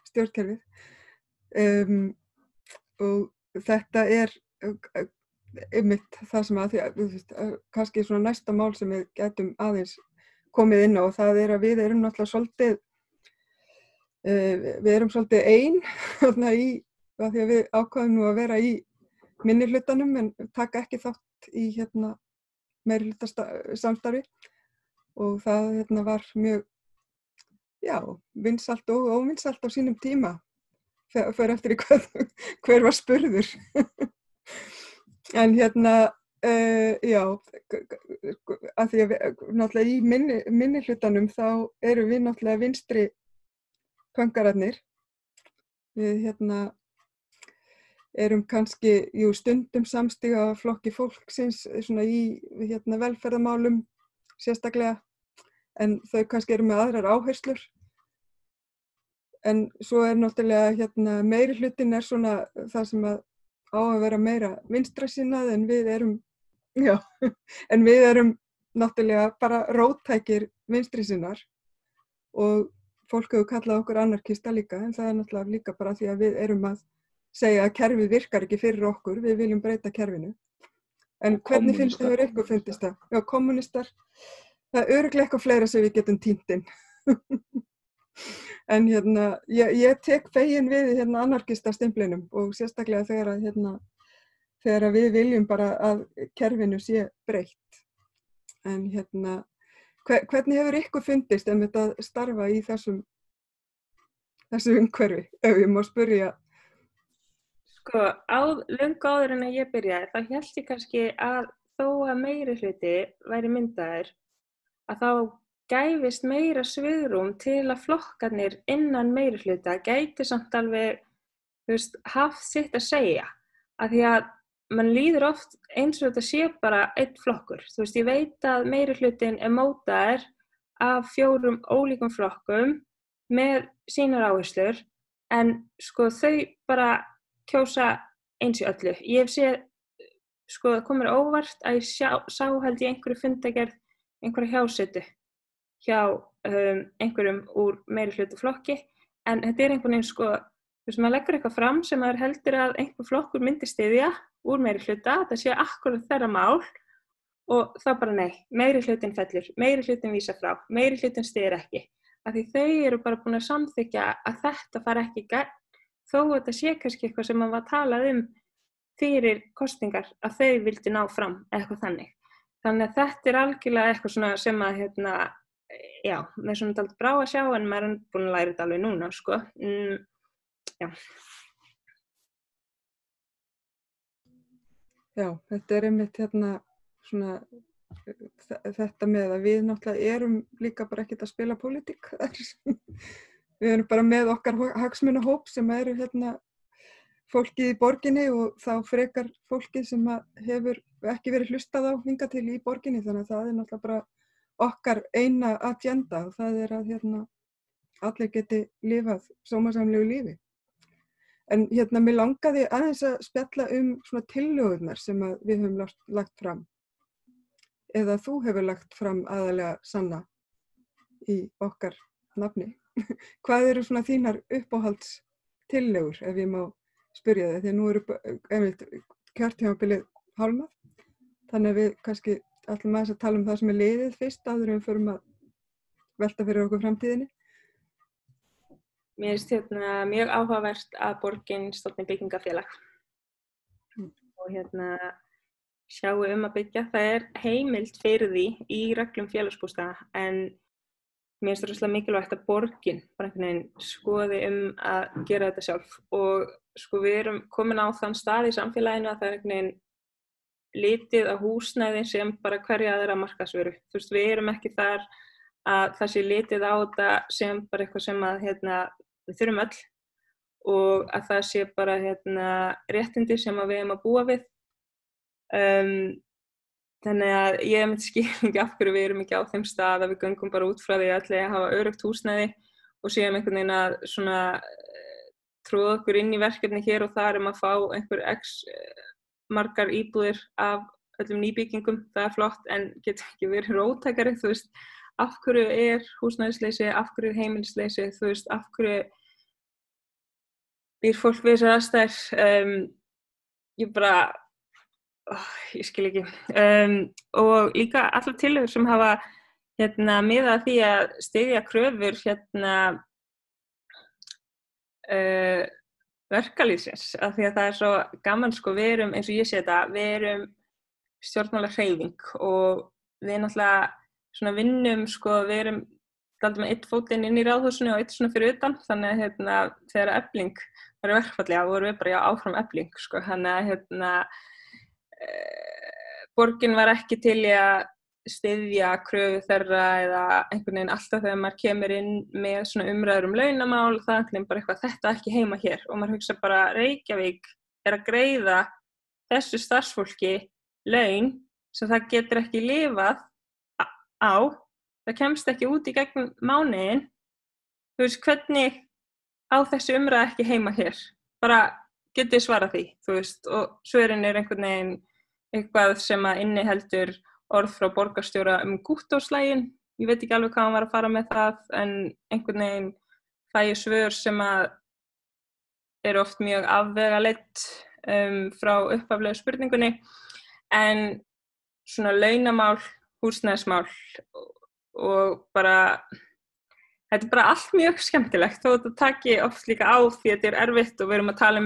stjórnkerfið og þetta einmitt það sem að kannski svona næsta mál sem við gætum aðeins komið inn á, og það að við erum náttúrulega svolítið ein þarna af því að við ákváðum nú að vera í minnihlutanum en taka ekki þátt í meirihlutasamstarfi og það var mjög vinsælt og óvinsælt á sínum tíma fer eftir hver var spurður en af því að við náttúrulega í minnihlutanum þá erum við náttúrulega vinstri pöngararnir. Við erum kannski stundum samstíga á flokki fólksins svona í velferðarmálum sérstaklega, en þau kannski eru með aðrar áherslur. En svo náttúrulega meirihlutinn svona það sem á að vera meira vinstrasinnað, en við erum náttúrulega bara róttækir vinstrisinnar og fólk hefur kallað okkur anarkista líka, en það náttúrulega líka bara því að við erum að segja að kerfið virkar ekki fyrir okkur, við viljum breyta kerfinu. En hvernig ykkur fundist það? Já, kommunistar, það örugglega eitthvað fleira sem við getum tínt inn. En ég tek fegin við anarkista stimplinum og sérstaklega þegar við viljum bara að kerfinu sé breytt. En hvernig hefur ykkur fundist að starfa í þessu umhverfi, ef ég má spyrja?
Sko, löngu áður en að ég byrjaði, þá hélt ég kannski að þó að meirihluti væri myndaður, að þá gæfist meira svigrúm til að flokkarnir innan meirihluta gæti samt alveg, haft sitt að segja. Af því að mann líður oft eins og þetta sé bara einn flokkur. Ég veit að meirihlutinn mótaður af 4 ólíkum flokkum með sínar áherslur, en sko þau bara kjósa eins í öllu. Ég hef séð, það komur óvart að ég sá held ég einhverju fundagerð, einhverja hjásetu hjá einhverjum úr meirihlutaflokki, en þetta einhvern veginn maður leggur eitthvað fram sem maður heldur að einhver flokkur myndi styðja úr meirihluta, það sé akkúrat þeirra mál og þá bara nei, meirihlutinn fellur, meirihlutinn vísar frá, meirihlutinn styður ekki, af því þau eru bara búin að samþykkja að þetta fari ekki í gegn, þó þetta sé kannski eitthvað sem maður var talað fyrir kosningar að þau vildi ná fram eitthvað þannig. Þannig að þetta algjörlega eitthvað svona sem að með svona dálítið brá að sjá, en maður er búin að læra þetta alveg núna, sko. Já.
Já, þetta einmitt svona þetta með að við náttúrulega erum líka bara ekkert að spila pólitík. Við erum bara með okkar hagsmunahóp sem eru fólkið í borginni og þá frekar fólkið sem hefur ekki verið hlustað á hingað til í borginni, þannig að það er náttúrulega bara okkar eina agenda og það er að allir geti lifað sómasamlegu lífi. En mér langaði aðeins að spjalla svona tillögurnar sem við höfum lagt fram. Eða þú hefur lagt fram aðalega, Sanna, í okkar nafni. Hvað eru svona þínar uppáhaldstillögur, ef ég má spyrja þig, því nú einmitt kjörtímabilið hálfnað, þannig að við kannski ætlum aðeins að tala um það sem liðið fyrst áður en við förum að velta fyrir okkur framtíðinni.
Mér finnst mjög áhugavert að borgin stofni byggingafélag og sjáu að byggja. Það heimild fyrir því í reglum félagsbústaða, en mér finnst rosalega mikilvægt að borgin bara einhvern veginn skoði að gera þetta sjálf. Og sko við erum komin á þann stað í samfélaginu að það einhvern veginn litið á húsnæði sem bara hverja aðra markaðsvöru. Þú veist, við erum ekki þar að það sé litið á þetta sem bara eitthvað sem að við þurfum öll og að það sé bara réttindi sem að við erum að búa við. Þannig að ég myndi skilningi af hverju við erum ekki á þeim stað að við göngum bara út frá því að hafa öruggt húsnæði og séum einhvern veginn að svona tróða okkur inn í verkefni hér og þar að fá einhver x margar íbúðir af öllum nýbyggingum. Það flott en getur ekki verið róttækari, þú veist, af hverju húsnæðisleysi, af hverju heimilisleysi, þú veist, af hverju býr fólk við þessar aðstæður. Ég skil ekki. Og líka allar tillögur sem hafa miðað að því að styðja kröfur verkalýðsins, af því að það svo gaman, sko, við erum, eins og ég sé þetta, við erum stjórnmálahreyfing og við náttúrulega svona vinnum, sko, við erum daldið með einn fótinn inn í ráðhúsinu og einn svona fyrir utan, þannig að þegar Efling var í verkfalli, þá vorum við bara áfram Efling, sko, þannig að borgin var ekki til í að styðja kröfu þeirra eða einhvern veginn alltaf þegar maður kemur inn með svona umræður launamál, það er bara eitthvað, þetta ekki heima hér og maður hugsa bara Reykjavík að greiða þessu starfsfólki laun sem það getur ekki lifað á, það kemst ekki út í gegnum mánuðinn. Þú veist, hvernig á þessu umræða ekki heima hér? Bara getið svarað því, þú veist, og svörin einhvern veginn eitthvað sem að inniheldur orð frá borgarstjóra Gúttóslægin. Ég veit ekki alveg hvað hann var að fara með það, en einhvern veginn fæ ég svör sem að eru oft mjög afvegaleidd frá upphaflegu spurningunni, en svona launamál, húsnæðismál og bara, þetta bara allt mjög skemmtilegt, þó þetta taki oft líka á því að þetta erfitt og við erum að tala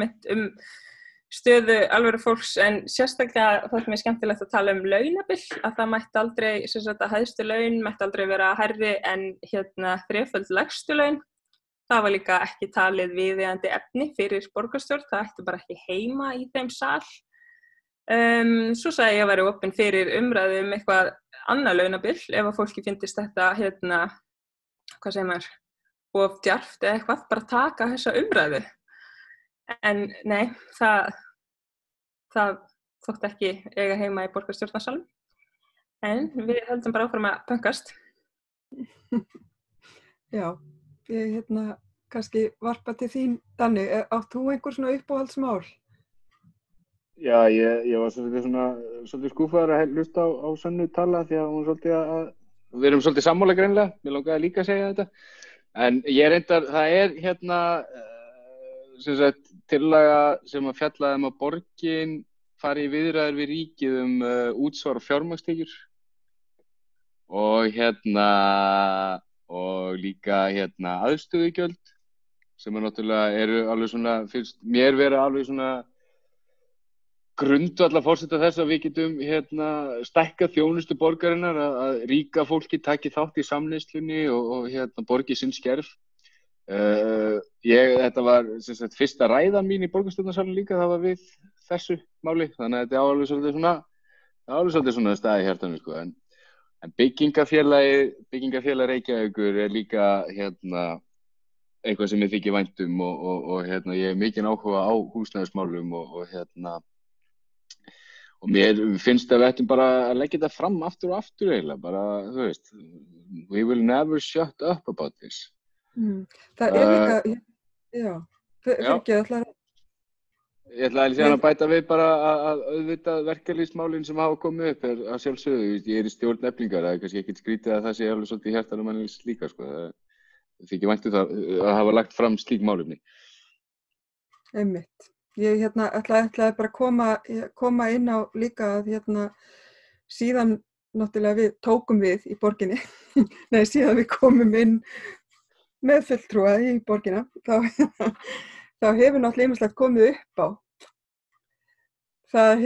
stöðu alvöru fólks, en sérstaklega þótti mér skemmtilegt að tala launabil, að það mætti aldrei, sem sagt að hæstu laun mætti aldrei vera hærri en þreföld lægstu laun. Það var líka ekki talið viðeigandi efni fyrir borgarstjórn, það ætti bara ekki heima í þeim sal. Svo sagði ég að vera opin fyrir umræðu eitthvað annað launabil, ef að fólki fyndist þetta, hvað segir maður, of djarft eða eitthvað, bara taka þessa umræðu. En nei, það þótti ekki eiga heima í borgarstjórnarsalnum. En við höldum bara áfram að pönkast.
Já, ég kannski varpa til þín, Danni. Átt þú einhver svona uppáhaldsmál?
Já, ég var svolítið skúfaður að hlusta á Sönnu tala því að hún við erum svolítið sammála greinilega. Mér langaði líka að segja þetta. En ég reyndar, það sem sagt tillaga sem að fjallaði að borgin fari í viðræður við ríkið útsvar og fjármagnstekjur og og líka aðstöðugjöld sem náttúrulega eru alveg svona, finnst mér vera alveg svona grundvallarforsenda þess að við getum stækkað þjónustu borgarinnar, að ríka fólki taki þátt í samneyslunni og borgi sinn skerf. Þetta var sem sagt fyrsta ræða mín í borgarstjórnarsalnum líka, það var við þessu máli, þannig að þetta er alveg svolítið svona staði í hjartanu, sko. En byggingafélag Reykjavíkur líka eitthvað sem ég þykir vænt og ég hef mikinn áhuga á húsnæðismálum og mér finnst að við ættum bara að leggja þetta fram aftur og aftur eiginlega, bara, þú veist, we will never shut up about this.
Það líka, já, fyrir ekki allar.
Ég ætlaði síðan að bæta við bara að auðvitað verkalýðsmálin sem hafa komið upp að sjálfsögðu, ég í stjórn Eflingar, það kannski ekkert skrítið að það sé alveg svolítið í hjartanum manni líka, sko, það þykir vænt það að hafa lagt fram slík málefni.
Einmitt, Ég ætlaði bara að koma inn á líka að síðan náttúrulega við tókum við í borginni, nei síðan við komum inn með fulltrúa í borgina, þá hefur náttúrulega ýmislegt komið upp á. Það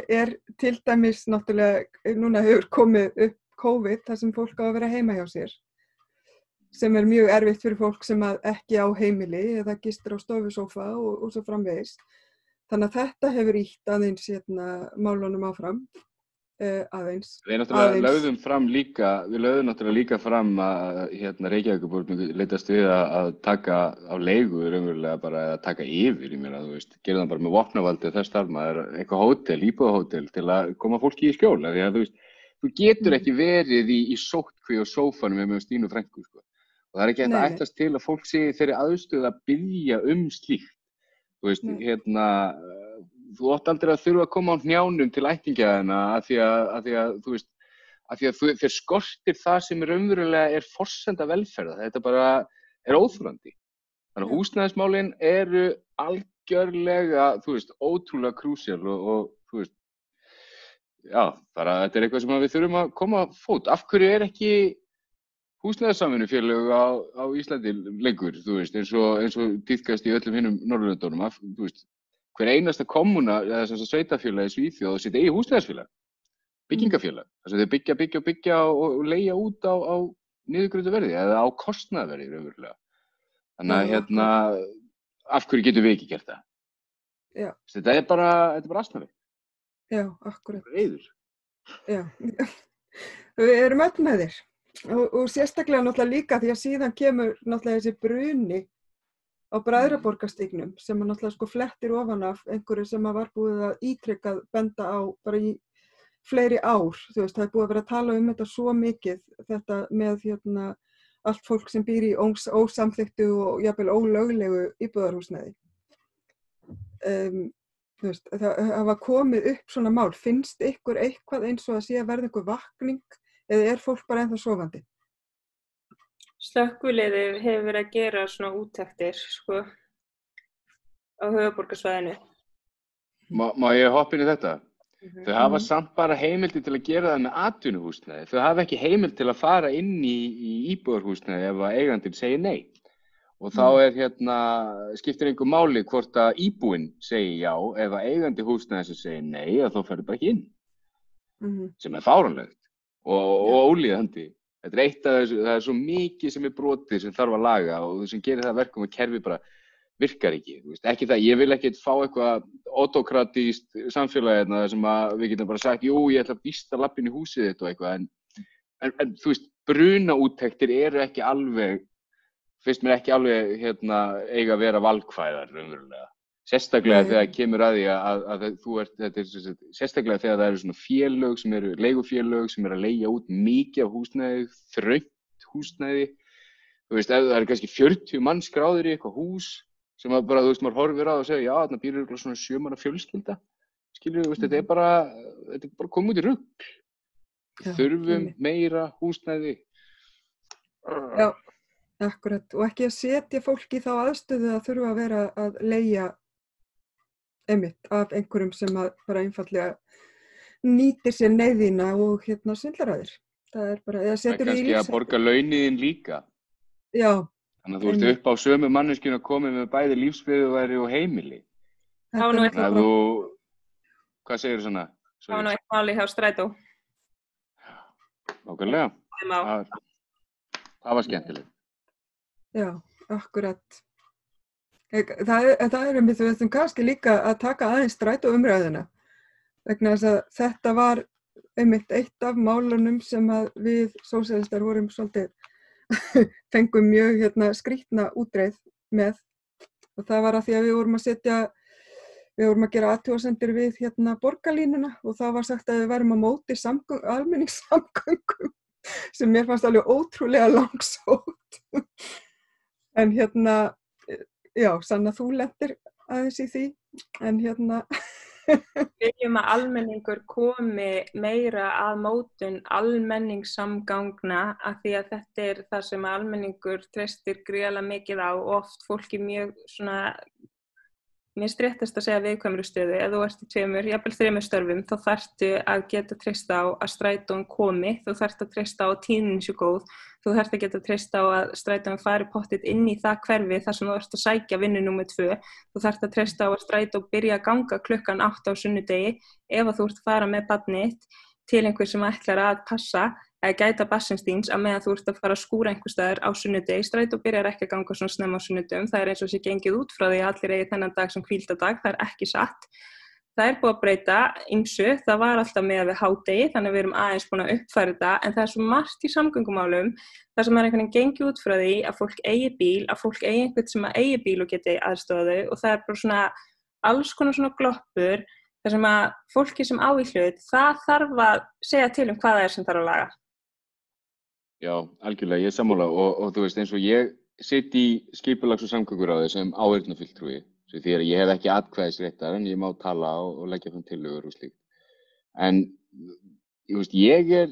er til dæmis náttúrulega, núna hefur komið upp COVID þar sem fólk á að vera heima hjá sér, sem er mjög erfitt fyrir fólk sem ekki á heimili eða gistir á stofusófa og svo framvegis. Þannig að þetta hefur ýtt aðeins málunum áfram. Aðeins.
Við náttúrulega lögðum náttúrulega líka fram að Reykjavíkurborg leitast við að taka á leigu raunverulega bara að taka yfir, ég meina, þú veist, gera það bara með vopnavaldi og þess þar maður eitthvað hótel, íbúðahótel til að koma fólki í skjól, því að þú getur ekki verið í sóttkví og sófanum með Stínu frænku, sko. Og það er ekki hægt að ætlast til að fólk sé þeirri aðstöðu að biðja slíkt. Þú veist, þú átt aldrei að þurfa að koma á hnjánum til ættingjaðina af því að þú veist, af því að þér skortir það sem raunverulega er forsenda velferðar. Þetta bara er óþolandi. Þannig að húsnæðismálin eru algjörlega, þú veist, ótrúlega krúsíal og þú veist, já, bara þetta er eitthvað sem við þurfum að koma á fót. Af hverju er ekki húsnæðissamvinnufélög á Íslandi lengur, þú veist, eins og tíðkast í öllum hinum Norðurlöndunum, þú veist, hver einasta kommuna eða sem sveitarfélag í Svíþjóð sitt eigið húsnæðisfélag, byggingafélag, þar sem þau byggja og leigja út á niðurgreindu verði eða á kostnaðarverði raunverulega. Þannig að af hverju getum við ekki gert það?
Já.
Þetta er bara asnaði.
Já, akkurat.
Reiður.
Já. Við erum öll með þér. Og sérstaklega náttúrulega líka því að síðan kemur náttúrulega þessi bruni á Bræðraborgarstígnum sem náttúrulega flettir ofan af einhverju sem var búið að ítrekkað benda á bara í fleiri ár. Þú veist, það er búið að vera að tala um þetta svo mikið, þetta með allt fólk sem býr í ósamþykktu og jafnvel ólöglegu íbúðarhúsnæði. Þú veist, það hafa komið upp svona mál. Finnst ykkur eitthvað eins og að sé að verða einhver vakning eða er fólk bara ennþá sofandi?
Slökkviliðið hefur verið að gera svona úttektir, sko, á höfuðborgarsvæðinu.
Má ég hoppa inn í þetta? Þau hafa samt bara heimildi til að gera það með atvinnuhúsnæði. Þau hafa ekki heimild til að fara inn í íbúðarhúsnæði ef að eigandinn segir nei. Og þá skiptir engu máli hvort að íbúinn segir já, ef að eigandi húsnæði sem segir nei, þá ferðu bara ekki inn. Sem er fáránlegt og ólíðandi. Þetta er eitt af þessu, það er svo mikið sem er brotið sem þarf að laga og sem gerir það verkum að kerfi bara virkar ekki. Ekki það, ég vil ekki fá eitthvað autokratískt samfélagi sem að við getum bara sagt, jú, ég ætla að býsta lappinn í húsið þitt og eitthvað, en þú veist, brunaúttektir eru ekki alveg, finnst mér ekki alveg eiga að vera valkvæðar raunverulega. Sérstaklega þegar kemur að því að þú ert, sérstaklega þegar það eru svona félög sem eru leigufélög sem eru að leigja út mikið af húsnæði, þröngt húsnæði. Þú veist, ef það eru kannski 40 manns skráðir í eitthvað hús sem að bara, þú veist, maður horfir á og segir, já, þarna býr örugglega svona 7 manna fjölskylda. Skilur, þú veist, þetta er bara komið út í rugl. Þurfum meira húsnæði.
Já, akkurat. Og ekki að setja fólk í þá aðstöðu að þurfa að vera að leigja einmitt af einhverjum sem að bara einfaldlega nýtir sér neyðina og svindlar að þér. Það er bara, eða setur í lífshættu.
Kannski að borga launin líka.
Já.
Þannig að þú ert upp á sömu manneskjuna að koma með bæði lífsviðurværi og heimili.
Þannig
að þú, hvað segir þú svona?
Það var nú eitt máli hjá Strætó.
Nákvæmlega. Það var skemmtilegt.
Já, akkurat. Það er einmitt, við ætlum kannski líka að taka aðeins Strætó umræðuna. Vegna þess að þetta var einmitt eitt af málunum sem að við sósíalistar vorum svolítið fengum mjög skrýtna útreið með. Og það var að því að við vorum að gera athugasemdir við borgarlínuna og það var sagt að við værum á móti almenningssamgöngum sem mér fannst alveg ótrúlega langsótt. En já, Sanna, þú lentir aðeins í því, en
Við viljum að almenningur komi meira að mótun almenningssamgangna af því að þetta er það sem almenningur treystir gríðarlega mikið á og oft fólki mjög svona mér finnst réttast að segja viðkvæmri stöðu, ef þú ert í 2, jafnvel 3 störfum, þá þarftu að geta treysta á að strætón komi, þú þarft að treysta á að tíðnin sé góð, þú þarft að geta treysta á að strætón fari pottið inn í það hverfi þar sem þú ert að sækja vinnu númer 2, þú þarft að treysta á að strætó byrja að ganga klukkan 8 á sunnudegi ef að þú ert að fara með barnið til einhver sem ætlar að passa eða gæta barnsins þíns á meðan þú ert að fara að skúra einhvers staðar á sunnudegi. Strætó byrjar ekki að ganga svona snemma á sunnudögum, það eins og sé gengið út frá því að allir eigi þennan dag sem hvíldardag, það ekki satt. Það búið að breyta ýmsu, það var alltaf með við hádegi, þannig að við erum aðeins búin að uppfæra þetta, en það svo margt í samgöngumálum, þar sem einhvern veginn gengið út frá því að fólk eigi bíl, að fólk eigi einhvern sem eigi bíl og geti aðstoða þau, og það bara svona alls konar svona gloppur, þar sem að fólki sem á í hlut, það þarf að segja til hvað það sem þarf að laga.
Já, algjörlega, ég er sammála og þú veist eins og ég sitt í skipulags- og samgönguráði sem áheyrnarfulltrúi, því að ég hef ekki atkvæðisréttar en ég má tala og leggja fram tillögur og slíkt. En ég er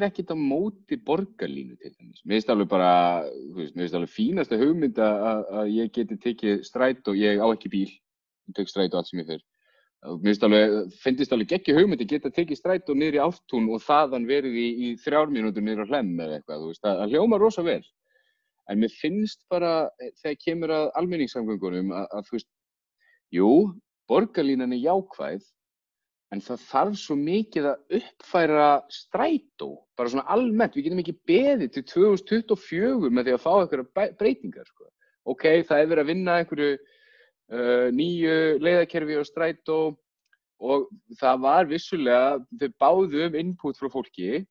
ekkert á móti borgarlínu til dæmis. Mér finnst alveg bara, mér finnst alveg fínasta hugmynd að ég geti tekið strætó, ég á ekki bíl, ég tek strætó allt sem ég fer. Mér finnst alveg geggjuð hugmynd að geta tekið strætó niður í Ártún og þaðan verið í 3 mínútur niður á Hlemm eða eitthvað, þú veist, það hljómar rosa vel. En mér finnst bara, þegar kemur að almenningssamgöngunum, að þú veist, jú, borgarlínan er jákvæð, en það þarf svo mikið að uppfæra strætó, bara svona almennt, við getum ekki beðið til 2024 með því að fá einhverja breytingar, sko. Ok, það er verið að vinna einhverju nýju leiðakerfi og strætó og það var vissulega, þau báðu input frá fólki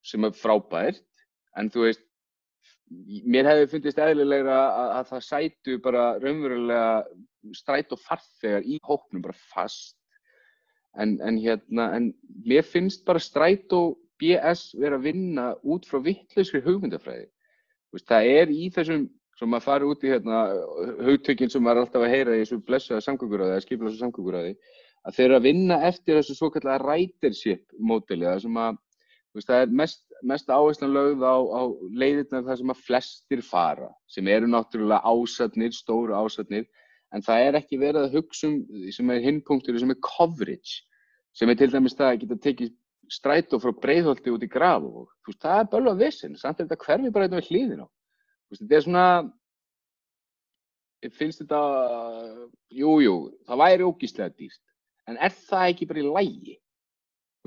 sem er frábært, en þú veist, mér hefði fundist eðlilegra að það sætu bara raunverulega strætófarþegar í hópnum bara fast, en mér finnst bara strætó BS vera að vinna út frá vitlausri hugmyndafræði. Þú veist, það er í þessum svo maður fari út í hugtökin sem maður er alltaf að heyra í þessu blessaða samgönguráði eða skipulags- og samgönguráði, að þeir eru að vinna eftir þessu svokallaða ridership módeli, það sem að það er mest áherslan lögð á leiðirnar þar sem að flestir fara, sem eru náttúrulega ásatnir, stóru ásatnir, en það er ekki verið að hugsa sem er hinpunktur sem er coverage, sem er til dæmis það að geta tekið strætó frá Breiðholti út í Grafarvog. Þú veist, það er bölvað vissinn, samt er þetta hverfi bara við hliðina á. Þetta er svona, finnst þetta, jú, það væri ógeðslega dýrt, en er það ekki bara í lagi?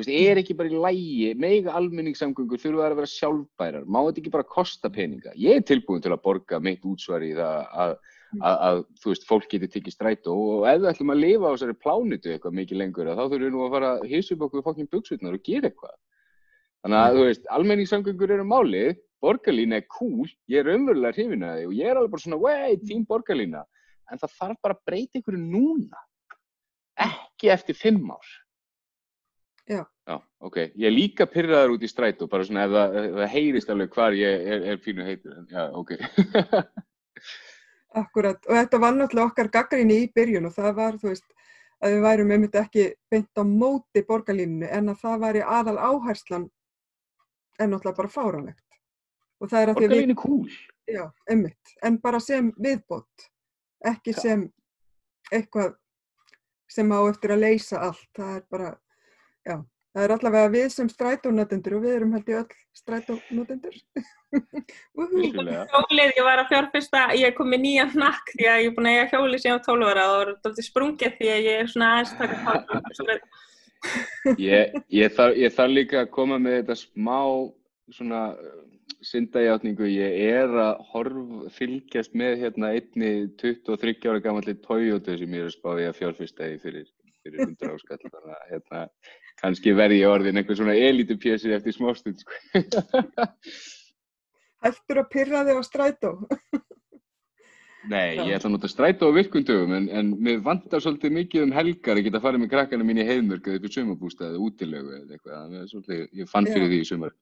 Er ekki bara í lagi, mega almenningssamgöngur þurfa að vera sjálfbærar, má þetta ekki bara kosta peninga? Ég er tilbúin til að borga mitt útsvar í það að þú veist, fólk geti tekið strætó og ef við ætlum að lifa á þessari plánetu eitthvað mikið lengur, þá þurfum við nú að fara að hissa upp okkur fokkin buxurnar og gera eitthvað. Þannig að þú veist, almenningssamgöngur eru málið, borgarlína er cool, ég er raunverulega hrifinn af því og ég er alveg bara svona, wey, fín borgarlína, en það þarf bara að breyta einhverju núna, ekki eftir 5 ár.
Já.
Já, ok, ég er líka pirraður út í strætó, bara svona ef það heyrist alveg hvar ég er fínu heitur, en já, ok.
Akkurat, og þetta var náttúrulega okkar gagnrýni í byrjun og það var, þú veist, að við værum einmitt ekki beint á móti borgarlínunni en að það væri aðal áherslan en náttúrulega bara fáránlegt. Og það er að
borgarlínu cool.
Já, einmitt, en bara sem viðbót, ekki sem eitthvað sem á eftir að leysa allt, það er bara, já, það er allavega við sem strætónotendur og við erum held í öll strætónotendur.
Hjólið, ég var að fjárfesta, ég kom með nýjan hnakk því að ég er búin að eiga hjólið síðan 12 ára og það er sprungið því að ég er svona aðeins taka
Ég þarf líka að koma með þetta smá svona syndajátningu, ég er að fylgjast með einni 23 ára gamalli Toyota sem ég er að spá í að fjárfesta í fyrir 100 áskall, þannig að kannski verði ég orðin einhver svona elítupjössi eftir smástund, sko.
Hættur að pirra þig á strætó?
Nei, ég ætla að nota strætó á virkundögum, en mér vantar svolítið mikið helgar að geta farið með krakkana mín í Heiðmörk eða upp í sumarbústað eða útilegu eða eitthvað, ég fann fyrir því í sumar.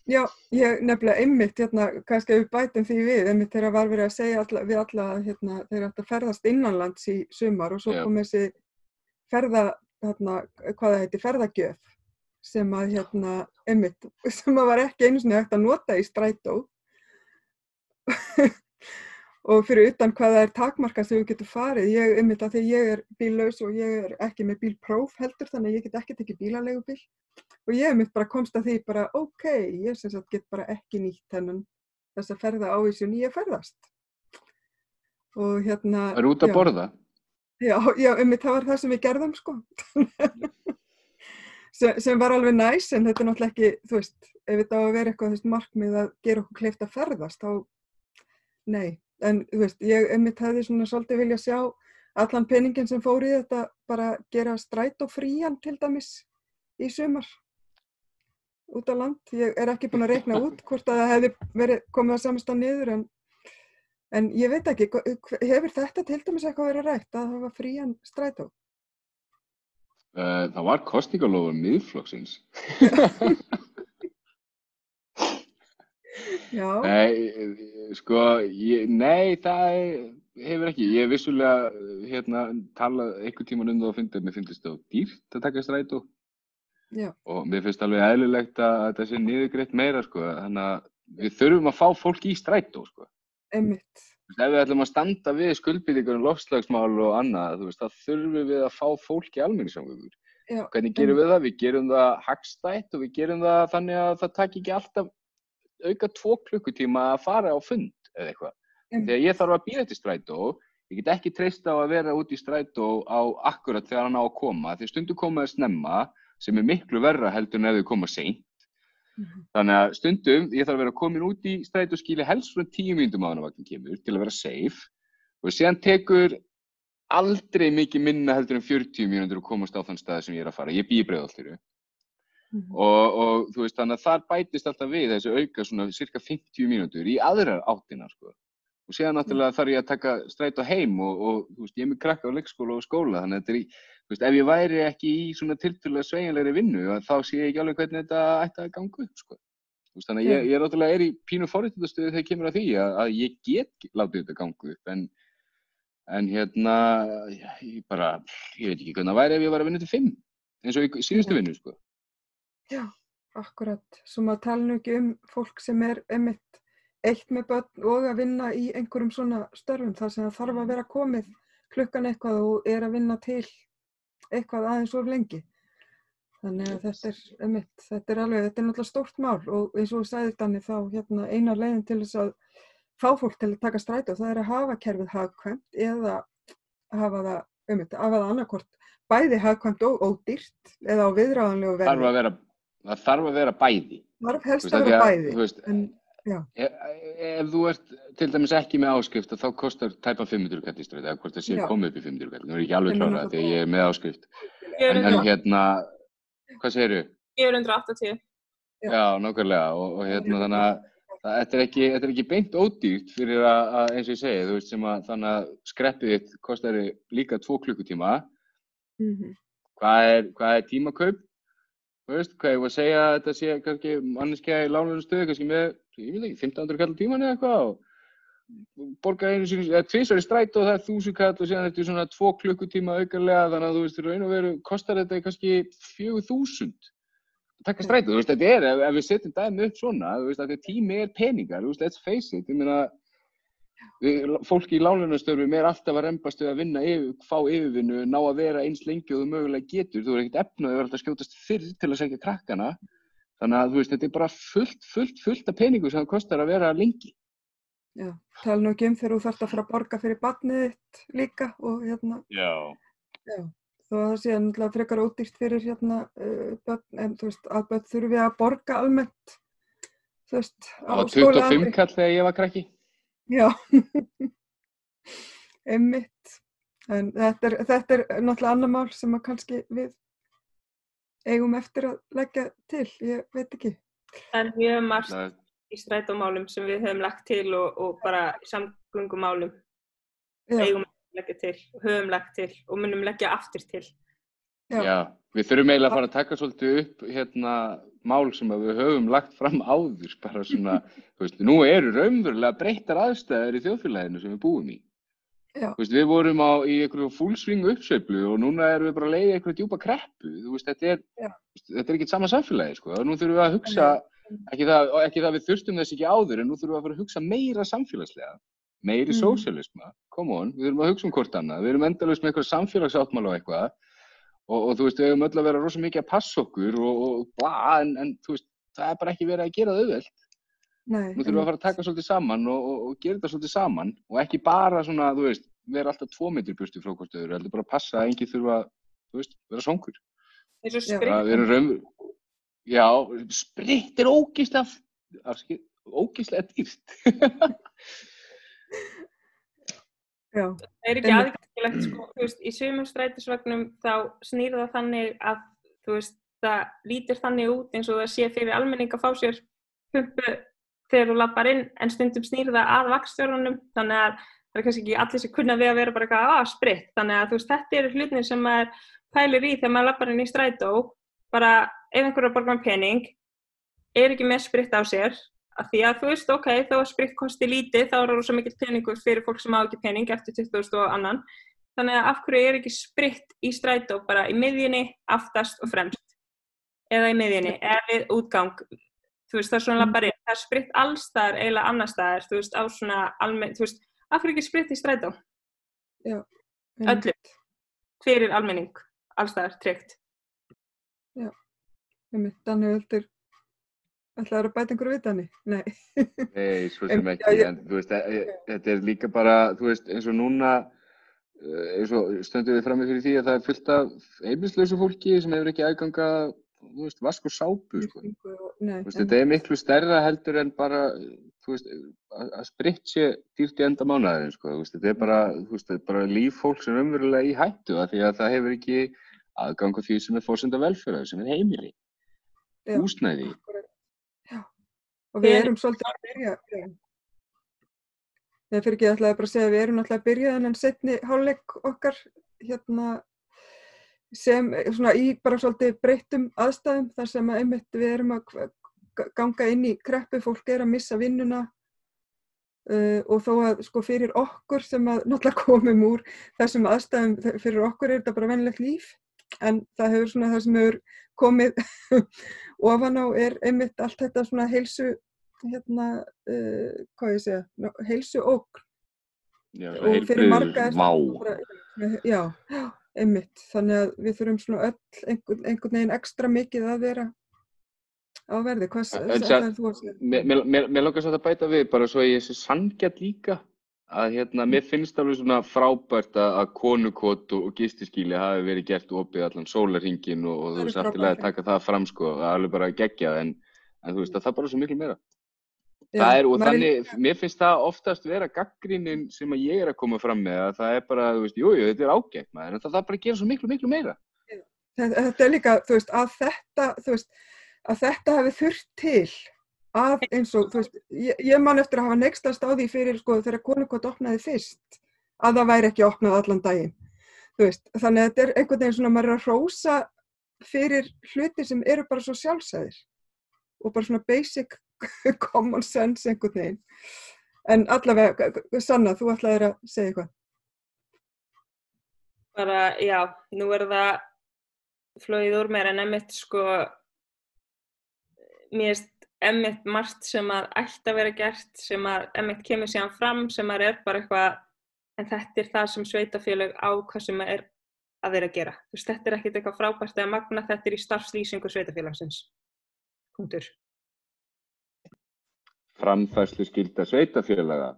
Já, ég nefnilega einmitt, kannski að við bætum því við, einmitt þegar var verið að segja við alla, þeir ættu að ferðast innanlands í sumar og svo kom þessi ferðagjöf sem að einmitt, sem að var ekki einu sinni hægt að nota í strætó og fyrir utan hvað það takmarkað sem við getum farið. Ég einmitt að því ég bíllaus og ég ekki með bílpróf heldur, þannig að ég get ekki tekið bílaleigubíl. Og ég einmitt bara komst að því bara, ég sem sagt get bara ekki nýtt þessa ferða ávísun ég ferðast. Og hérna...
Það út að borða?
Já, einmitt það var það sem við gerðum, sko. sem var alveg næs, en þetta náttúrulega ekki, þú veist, ef þetta á að vera eitthvað markmið að gera okkur kleift að ferðast, þá, nei. En, þú veist, ég einmitt hefði svona svolítið vilja sjá allan peningin sem fór í þetta bara gera strætófrían til dæmis í sumar. Út á land. Ég ekki búin að reikna út hvort að það hefði verið komið að samastað niður, en ég veit ekki, hefur þetta til dæmis eitthvað verið rætt að hafa frían strætó?
Það var kosningalofur Miðflokksins.
Já.
Nei, sko, nei, það hefur ekki. Ég vissulega talað einhvern tímann það og fundið að mér finnst það dýrt að taka strætó.
Já.
Og mér finnst alveg eðlilegt að þetta sé niðurgreitt meira, sko. Þannig að við þurfum að fá fólk í strætó, sko.
Einmitt.
Ef við ætlum að standa við skuldbindingar loftslagsmál og annað, þá þurfum við að fá fólk í almenningssamgöngur. Hvernig gerum við það? Við gerum það hagstætt og við gerum það þannig að það taki ekki alltaf auka 2 klukkutíma að fara á fund eða eitthvað. Þegar ég þarf að bíða eftir strætó, ég get ekki treyst á að vera út í strætó á akkurat þegar hann á að koma, því stundum koma það snemma, sem miklu verra heldur en ef þau koma seint. Þannig að stundum ég þarf að vera komin út í strætóskýli helst frá 10 mínútum áður en vagnin kemur til að vera safe og síðan tekur aldrei mikið minna heldur en 40 mínútur að komast á þann stað sem ég að fara. Ég bý í Breiðholtinu. Og þú veist, þannig að þar bætist alltaf við þessu auka svona cirka 50 mínútur í aðrar áttina, sko. Og síðan náttúrulega þarf ég að taka strætó heim og þú veist, ég með krakka á leikskóla og skóla, þannig að þetta þú veist, ef ég væri ekki í svona tiltölulega sveigjanlegri vinnu, þá sé ég ekki alveg hvernig þetta ætti að ganga upp, sko. Þú veist, þannig að ég náttúrulega í pínu forréttindastöðu þegar kemur að því að ég get látið þetta ganga upp, en ég veit ekki hvernig það væri ef ég var að vinna til 5, eins og í síðustu vinnu, sko.
Já, akkurat. Svo maður tala nú ekki fólk sem einmitt eitt með börn og að vinna í einhverjum svona störfum þar sem það þarf að vera komið klukkan eitthvað og að vinna til eitthvað aðeins of lengi. Þannig að þetta er náttúrulega stórt mál og eins og þú sagðir Danni þá eina leiðin til þess að fá fólk til að taka strætó, það að hafa kerfið hagkvæmt eða hafa það annarkvort bæði hagkvæmt og ódýrt eða á viðráðanlegu verði.
Það þarf að vera bæði.
Það þarf helst að vera bæði.
Þú veist, ef þú ert til dæmis ekki með áskrift þá kostar tæpa 500 kall í strætó eða hvort það sé komið upp í 500 kall. Nú er ég ekki alveg klárað þegar ég með áskrift. Hvað segirðu?
480.
Já, nákvæmlega og þannig að þetta er ekki beint ódýrt fyrir að eins og ég segi, þú veist þannig að skreppið þitt kostar líka 2 klukkutíma. Hvað er tímakaup? Þú veist, hvað ég var að segja að þetta sé kannski manneskja í láglaunastöðu, kannski með, ég veit ekki, 1500 kall tíman eða eitthvað og borga einu sinni, eða 2 í strætó og það 1000 kall og síðan þetta svona 2 klukkutíma aukarlega, þannig að þú veist, raun og veru kostar þetta kannski 4000 að taka strætó, þú veist, þetta ef við setjum dæmi upp svona, þú veist, þetta tími peningar, þú veist, let's face it, ég meina, fólki í láglaunastörfum alltaf að rembast við að vinna, fá yfirvinnu, ná að vera eins lengi og þú mögulega getur, þú ekkert efnað að vera alltaf skjótast fyrr til að segja krakkana, þannig að þú veist, þetta bara fullt af peningu sem það kostar að vera lengi.
Já, tala nú ekki þegar þú þarft að fara að borga fyrir barnið þitt líka og
Já.
Já, þó að það sé náttúrulega frekar ódýrt fyrir börn, en þú veist, að börn þurfi að borga almennt, þú veist, á skóla.
Það var 25 kall þegar ég var krakki.
Já, einmitt, en þetta er náttúrulega annar mál sem að kannski við eigum eftir að leggja til, ég veit ekki.
Það er mjög margt í strætómálum sem við höfum lagt til og bara samgöngumálum eigum að leggja til, höfum lagt til og munum leggja aftur til.
Já, við þurfum eiginlega að fara að taka svolítið upp mál sem að við höfum lagt fram áður, bara svona, þú veist, nú eru raunverulega breyttar aðstæður í þjóðfélaginu sem við búum í.
Já.
Þú veist, við vorum í einhverju fullsvingu uppsveiflu og núna erum við bara að leiða einhverju djúpa kreppu, þú veist, þetta er ekki sama samfélagi, sko, nú þurfum við að hugsa, ekki það við þurstum þess ekki áður, en nú þurfum við að fara að hugsa meira samfélagslega. meiri sósíalisma, come on, við erum að hugsa hvort annað, við erum endalaust með eitthvað samfélagsáttmála og eitthvað og þú veist, við höfum öll að vera rosa mikið að passa okkur og bla, en þú veist, það bara ekki verið að gera það auðvelt.
Nei.
Nú þurfum við að fara að taka svolítið saman og gera þetta svolítið saman og ekki bara svona, þú veist, vera alltaf 2 metri burtu frá hvort öðru, heldur bara að passa að enginn þurfa, þú veist, vera svongur.
Eins og spritt.
Við erum já, spritt ógeðslega dýrt.
Já.
Það ekki aðgengilegt, sko, þú veist, í sumum strætisvögnum þá snýr það þannig að, þú veist, það lítur þannig út eins og það sé fyrir almenning að fá sér pumpu þegar þú lappar inn, en stundum snýr það að vagnstjórunum, þannig að það kannski ekki allir sem kunna við að vera bara eitthvað spritt, þannig að þú veist, þetta eru hlutin sem maður pælir í þegar maður lappar inn í strætó, bara ef einhverju borgar pening, ekki með spritt á sér, af því að þú veist, ok, þá að spritt kosti lítið, þá er rosa mikill peningur fyrir fólk sem á ekki pening eftir 20.000 og annan. Þannig að af hverju ekki spritt í strætó bara í miðjunni, aftast og fremst. Eða í miðjunni, eða við útgang. Þú veist, það er svona lappar inn. Það er spritt allstaðar, eiginlega annarstaðar, þú veist, á svona almenn, þú veist, af hverju ekki spritt í strætó?
Já.
Öllum. Fyrir almenning, allstaðar, tryggt.
Já. Þannig vildur ætlaðu að bæta einhverju við þannig? Nei.
Nei, svo sem ekki, en þú veist, þetta líka bara, þú veist, eins og núna, eins og stöndum við frammi fyrir því að það er fullt af heimilislausu fólki sem hefur ekki aðgang að, þú veist, vask og sápu, sko.
Nei,
þú veist, þetta er miklu stærra heldur en bara, þú veist, að spritt sé dýrt í enda mánaðarins, sko, þú veist, þetta er bara, þú veist, þetta er bara líf fólk sem raunverulega í hættu af því að það hefur ekki aðgang á því sem er forsenda velferðar, sem er heimili, húsnæði.
Og við erum svolítið að byrja, ég fyrir ekki að ætlaði bara að segja að við erum náttúrulega að byrja þennan seinni hálfleik okkar sem svona í bara svolítið breyttum aðstæðum þar sem að einmitt við erum að ganga inn í kreppu, fólk er að missa vinnuna og þó að sko fyrir okkur sem að náttúrulega komum úr þessum aðstæðum, fyrir okkur er þetta bara venjulegt líf en það hefur svona það sem hefur komið ofan á er einmitt allt þetta svona heilsu hvað ég segja, heilsu ógn og fyrir marga já, einmitt, þannig að við þurfum svona öll einhvern veginn ekstra mikið að vera á verði, hvað ætlaðir þú að segja?
Mér langar satt að bæta við, bara svo ég sé sanngjarn líka, að mér finnst alveg svona frábært að konukot og gistiskýli hafi verið gert opið allan sólarhringinn og þú veist afturlega að taka það fram sko, það er alveg bara geggjað en þú veist að það er bara svo miklu meira. Það og þannig, mér finnst það oftast vera gagnrýnin sem að ég er að koma fram með að það er bara, þú veist, jú, þetta er ágætt maður, en það bara að gera svo miklu meira.
Þetta er líka, þú veist, að þetta hafi þurft til að eins og, þú veist, ég man eftir að hafa neykstlast á því fyrir, sko, þegar konukot opnaði fyrst, að það væri ekki opnað allan daginn, þú veist, þannig að þetta er einhvern veginn svona, maður er að hrósa fyrir hluti sem eru bara svo sjálfsagðir og bara svona basic common sense einhvern veginn, en allavega, Sanna, þú ætlaðir að segja eitthvað?
Bara, já, nú er það flóið úr mér en einmitt, sko, mér finnst einmitt margt sem að ætti að vera gert, sem að einmitt kemur síðan fram, sem að er bara eitthvað, en þetta er það sem sveitarfélög á hvað sem er að vera að gera. Þú veist, þetta er ekkert eitthvað frábært eða magna, þetta er í starfslýsingu sveitarfélagsins. Punktur.
Framfærsluskylda sveitarfélaga.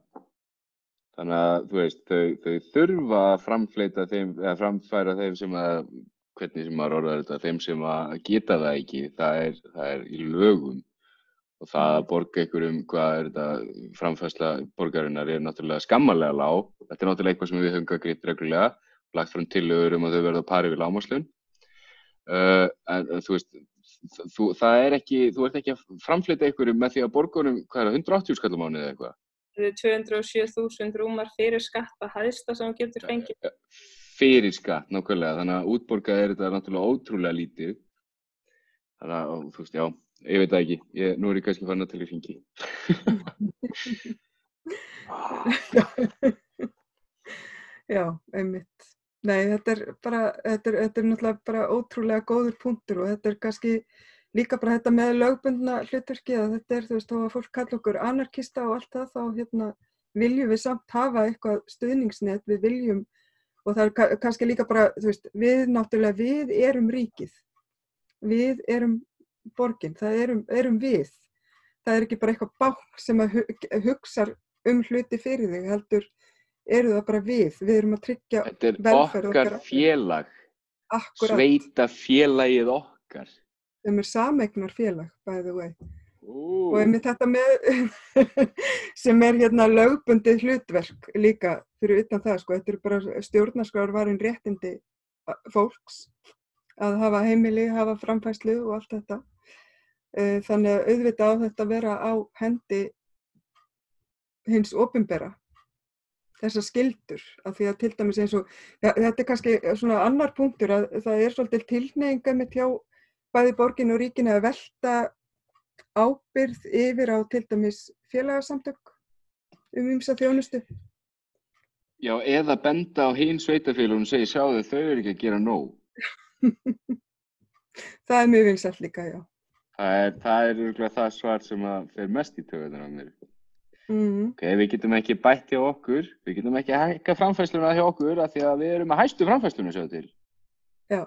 Þannig að, þú veist, þau þurfa að framfleyta þeim, eða framfæra þeim sem að, hvernig sem maður orðar þetta, þeim sem að geta það ekki, það er í lögum. Og það að borga einhverjum, hvað er þetta, framfærsla borgarinnar er náttúrulega skammarlega lág. Þetta er náttúrulega eitthvað sem við höfum gagnrýnt reglulega, lagt fram tillögur að þau verða á pari við lágmarkslaun. En þú veist, þú ert ekki að framfleyta einhverjum með því að borgunum, hvað er það, 180 skall á mánuði eða eitthvað?
207.000 rúmar fyrir skatt að hæsta sem hún getur fengið.
Fyrir skatt, nákvæmlega, þannig að útborgað er þetta náttúrulega ótrúlega lítið. Þannig að, þú veist, já, ég veit það ekki, nú er ég kannski farin að tala í hringi.
Já, einmitt. Nei, þetta er náttúrulega bara ótrúlega góður punktur og þetta er kannski líka bara þetta með lögbundna hlutverki að þetta er, þú veist, þó að fólk kalla okkur anarkista og allt það, þá viljum við samt hafa eitthvað stuðningsnet, við viljum, og það kannski líka bara, þú veist, við erum ríkið, við erum borgin, það erum við. Það ekki bara eitthvað bákn sem að hugsar hluti fyrir þig, heldur eru það bara við erum að tryggja velferð
okkar félag,
akkurat.
Sveitafélagið okkar.
Þeim sameignar félag, by the way. Og einmitt þetta með sem hérna lögbundið hlutverk líka fyrir utan það, sko, þetta bara stjórnarskrárvarin réttindi fólks að hafa heimili, hafa framfærslu og allt þetta. Þannig að auðvitað á þetta vera á hendi hins opinbera, þessar skyldur, af því að til dæmis eins og, þetta kannski svona annar punktur að það svolítið tilhneiginga með hjá bæði borgin og ríkin að velta ábyrgð yfir á til dæmis félagasamtök ýmsa þjónustu.
Já, eða benda á hin sveitafélögum og segja, sjáðu, þau eru ekki að gera nóg.
Það mjög vinsælt líka, já.
Það örugglega það svar sem að fer mest í taugarnar á mér. Ok, við getum ekki bætt hjá okkur, við getum ekki hækka framfærsluna hjá okkur af því að við erum að hæstu framfærsluna sjáðu til.
Já.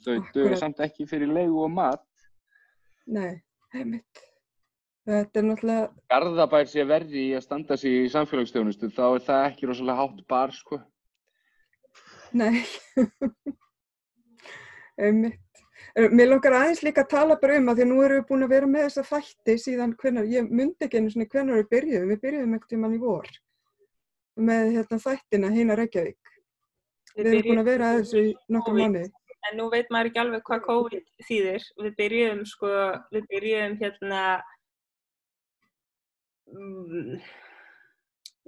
Þau duga samt ekki fyrir leigu og mat.
Nei, einmitt. Þetta náttúrulega...
Garðabær sé verri í að standa sig í samfélagsþjónustu, þá það ekki rosalega hátt bar, sko.
Nei. Einmitt. Mér langar aðeins líka að tala bara að því að nú erum við búin að vera með þessa þætti síðan hvenær, ég mundi ekki einu svona hvenær við byrjuðum einhvern tímann í vor með þættina Hina Reykjavík. Við erum búin að vera að þessu í nokkra mánuði.
En nú veit maður ekki alveg hvað COVID þýðir. Við byrjuðum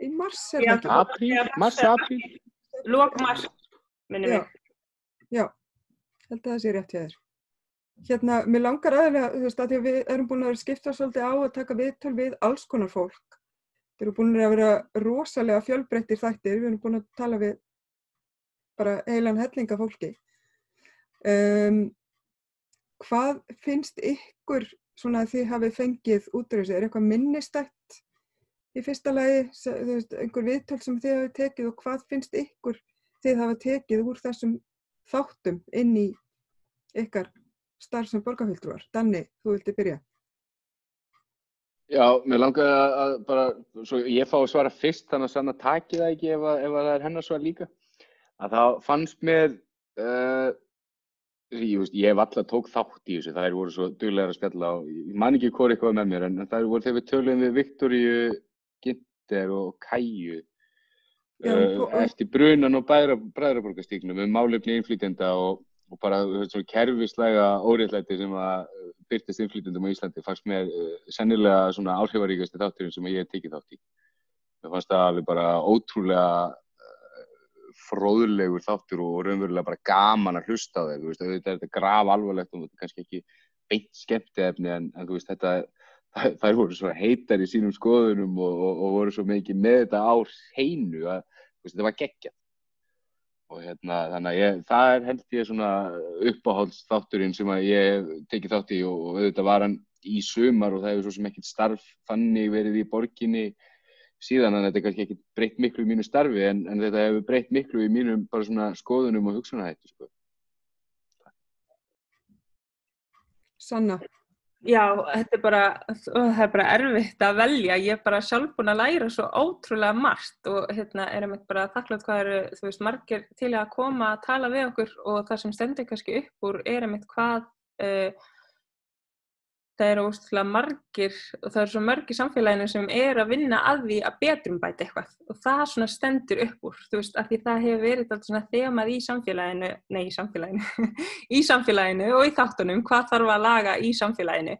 í mars er það ekki?
Apríl.
Lok mars, minnum við.
Já, held að það sé rétt hjá þér. Mér langar aðeinslega, þú veist, að því að við erum búin að skipta svolítið á að taka viðtöl við alls konar fólk. Þeir eru búin að vera rosalega fjölbreyttir þættir, við erum búin að tala við bara heilan hellinga fólki. Hvað finnst ykkur svona að þið hafið fengið út úr þessu? Er eitthvað minnistætt í fyrsta lagi, þú veist, einhver viðtöl sem þið hafið tekið og hvað finnst ykkur þið hafið tekið úr þessum þáttum inn í ykkar starf sem borgarfulltrúar? Danni, þú vildi byrja.
Já, mér langaði að bara, svo ég fá að svara fyrst, þannig að Sanna taki það ekki ef það er hennar svar líka. Að það fannst mér, ég hef alltaf tók þátt í þessu, þær voru svo duglegar að spjalla og ég man ekki hvort eitthvað með mér, en þær voru þegar við töluðum við Viktoríu, Ginter og Kæju eftir brunan og Bræðraborgarstígnum málefni innflytjenda og bara svona kerfislega óréttlæti sem að birtist innflytjendum á Íslandi fannst mér sennilega svona áhrifaríkasti þátturinn sem ég hef tekið þátt í. Mér fannst það alveg bara ótrúlega fróðlegur þáttur og raunverulega bara gaman að hlusta á þeir, þú veist, þetta er grafalvarlegt og þetta er kannski ekki beint skemmtiefni en þú veist, þær voru svo heitar í sínum skoðunum og voru svo mikið með þetta á hreinu að þetta var geggjað. Og þannig að það held ég svona uppáhaldsþátturinn sem að ég hef tekið þátt í og auðvitað var hann í sumar og það hefur svo sem ekkert starf þannig verið í borginni síðan en þetta er kannski ekkert breytt miklu í mínu starfi en þetta hefur breytt miklu í mínum bara svona skoðunum og hugsunarhætti, sko.
Sanna. Já, það er bara erfitt að velja. Ég er bara sjálf búin að læra svo ótrúlega margt og er einmitt bara þakklátt hvað eru, þú veist, margir til að koma að tala við okkur og það sem stendur kannski upp úr er einmitt hvað það eru ótrúlega margir og það eru svo mörg í samfélaginu sem er að vinna að því að betrumbæta eitthvað og það svona stendur upp úr, þú veist, af því það hefur verið alltaf svona þemað í samfélaginu og í þáttunum, hvað þarf að laga í samfélaginu.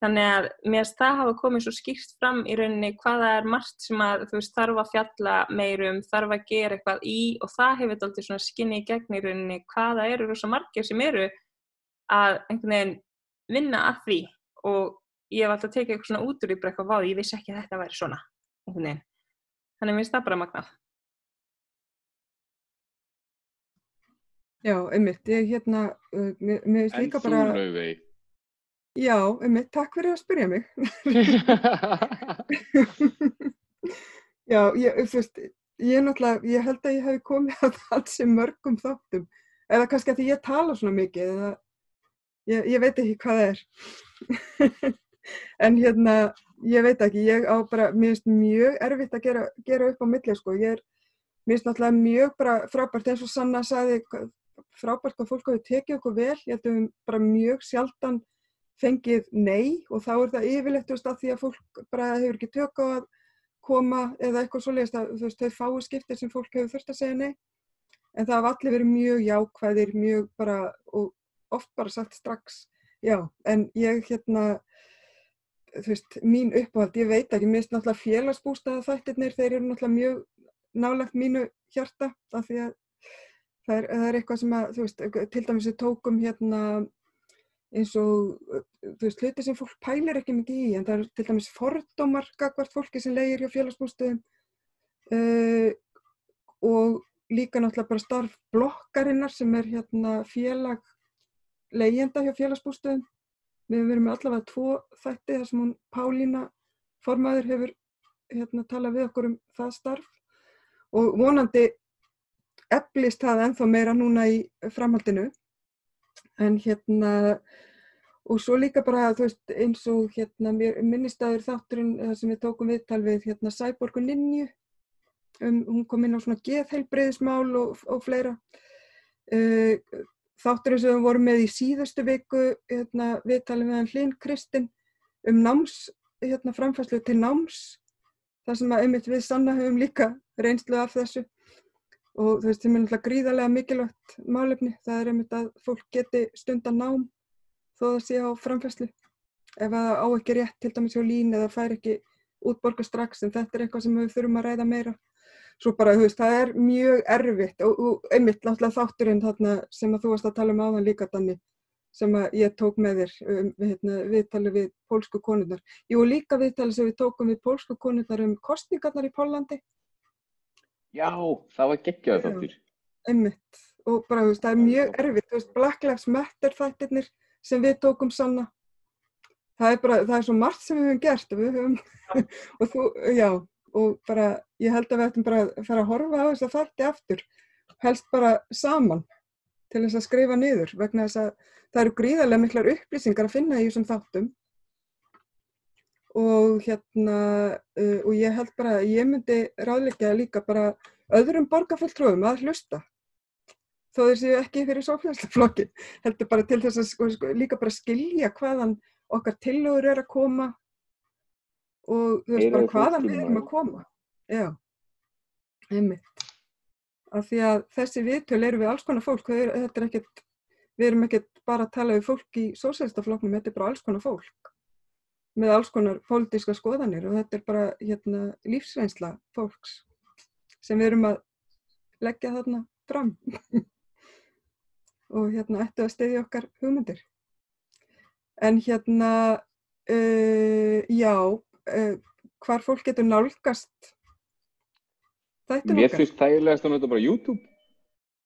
Þannig að mér finnst það hafa komið svo skýrt fram í rauninni hvað það er margt sem að, þú veist, þarf að fjalla meirum, þarf að gera eitthvað í og það hefur alltaf svona skinnið í gegn í rauninni hvað það eru rosa margir sem eru að einhvern veginn vinna að því. Og ég hef alltaf tekið eitthvað svona út úr í bara eitthvað ég vissi ekki að þetta væri svona. Þannig að mér finnst það bara magnað.
Já, einmitt. Mér finnst líka bara...
En þú, Laufey?
Já, einmitt. Takk fyrir að spyrja mig. Já, þú veist, ég held að ég hef komið að alls í mörgum þáttum, eða kannski að því ég tala svona mikið, eða ég veit ekki hvað það er. En ég veit ekki, mér finnst mjög erfitt að gera upp á milli, sko. Mér finnst náttúrulega mjög bara frábært, eins og Sanna sagði, frábært hvað fólk hefur tekið okkur vel. Ég held að við bara mjög sjaldan fengið nei, og þá er það yfirleitt, þú veist, að því að fólk bara hefur ekki tök á að koma eða eitthvað svoleiðis, þú veist, þau fáu skiptir sem fólk hefur þurft að segja nei. En það hafa allir verið mjög jákvæðir, mjög bara, og oft bara sagt strax já. En ég þú veist, mín uppáhald, ég veit ekki, mér finnst náttúrulega félagsbústaðaþættirnir, þeir eru náttúrulega mjög nálægt mínu hjarta, af því að það er eitthvað sem að, þú veist, til dæmis við tókum eins og, þú veist, hluti sem fólk pælir ekki mikið í, en það er til dæmis fordómar gagnvart fólki sem leigir hjá félagsbústöðum, og líka náttúrulega bara starf blokkarinnar sem er félag leigjenda hjá félagsbústöðum. Við höfum verið með allavega 2 þætti þar sem hún Pálína formaður hefur talað við okkur það starf, og vonandi eflist það ennþá meira núna í framhaldinu. En og svo líka bara, þú veist, eins og mér minnistaður þátturinn sem við tókum viðtal við Sæborgu Ninju, hún kom inn á svona geðheilbrigðismál og fleira. Þátturinn sem við vorum með í síðustu viku, viðtalið við Hlyn Kristinn náms, framfærslu til náms, þar sem að einmitt við Sanna höfum líka reynslu af þessu. Og þú veist, það er náttúrulega gríðarlega mikilvægt málefni. Það er einmitt að fólk geti stundan nám þó það sé á framfærslu. Ef það á ekki rétt, til dæmis hjá Lín, eða fær ekki útborgað strax, en þetta er eitthvað sem við þurfum að ræða meira. Svo bara, þú veist, það er mjög erfitt, og einmitt náttúrulega þátturinn þarna sem að þú varst að tala um áðan líka, Danni, sem að ég tók með þér, viðtali við pólsku konurnar. Jú, líka viðtali sem við tókum við pólsku konurnar kosningarnar í Póllandi.
Já, það var geggjaður þáttur.
Einmitt, og bara, þú veist, það er mjög erfitt, þú veist, Black Lives Matter þættirnir sem við tókum, Sanna. Það er svo margt sem við höfum gert, og við höfum, og bara, ég held að við ættum bara að fara að horfa á þessa þætti aftur, helst bara saman, til þess að skrifa niður, vegna þess að það eru gríðarlega miklar upplýsingar að finna í þessum þáttum. Og og ég held bara að ég myndi ráðleggja líka bara öðrum borgarfulltrúum að hlusta. Þó þeir séu ekki fyrir Sósíalistaflokkin, heldur bara til þess að líka bara skilja hvaðan okkar tillögur að koma, og þú veist bara hvaðan við erum að koma. Já, einmitt. Af því að þessi viðtöl eru við alls konar fólk, við erum ekkert bara að tala við fólk í Sósíalistaflokknum, þetta er bara alls konar fólk með alls konar pólitíska skoðanir, og þetta er bara lífsreynsla fólks sem við erum að leggja þarna fram og ættu að styðja okkar hugmyndir. En hvar fólk getur nálgast þættina okkar?
Mér finnst þægilegast að nota bara YouTube.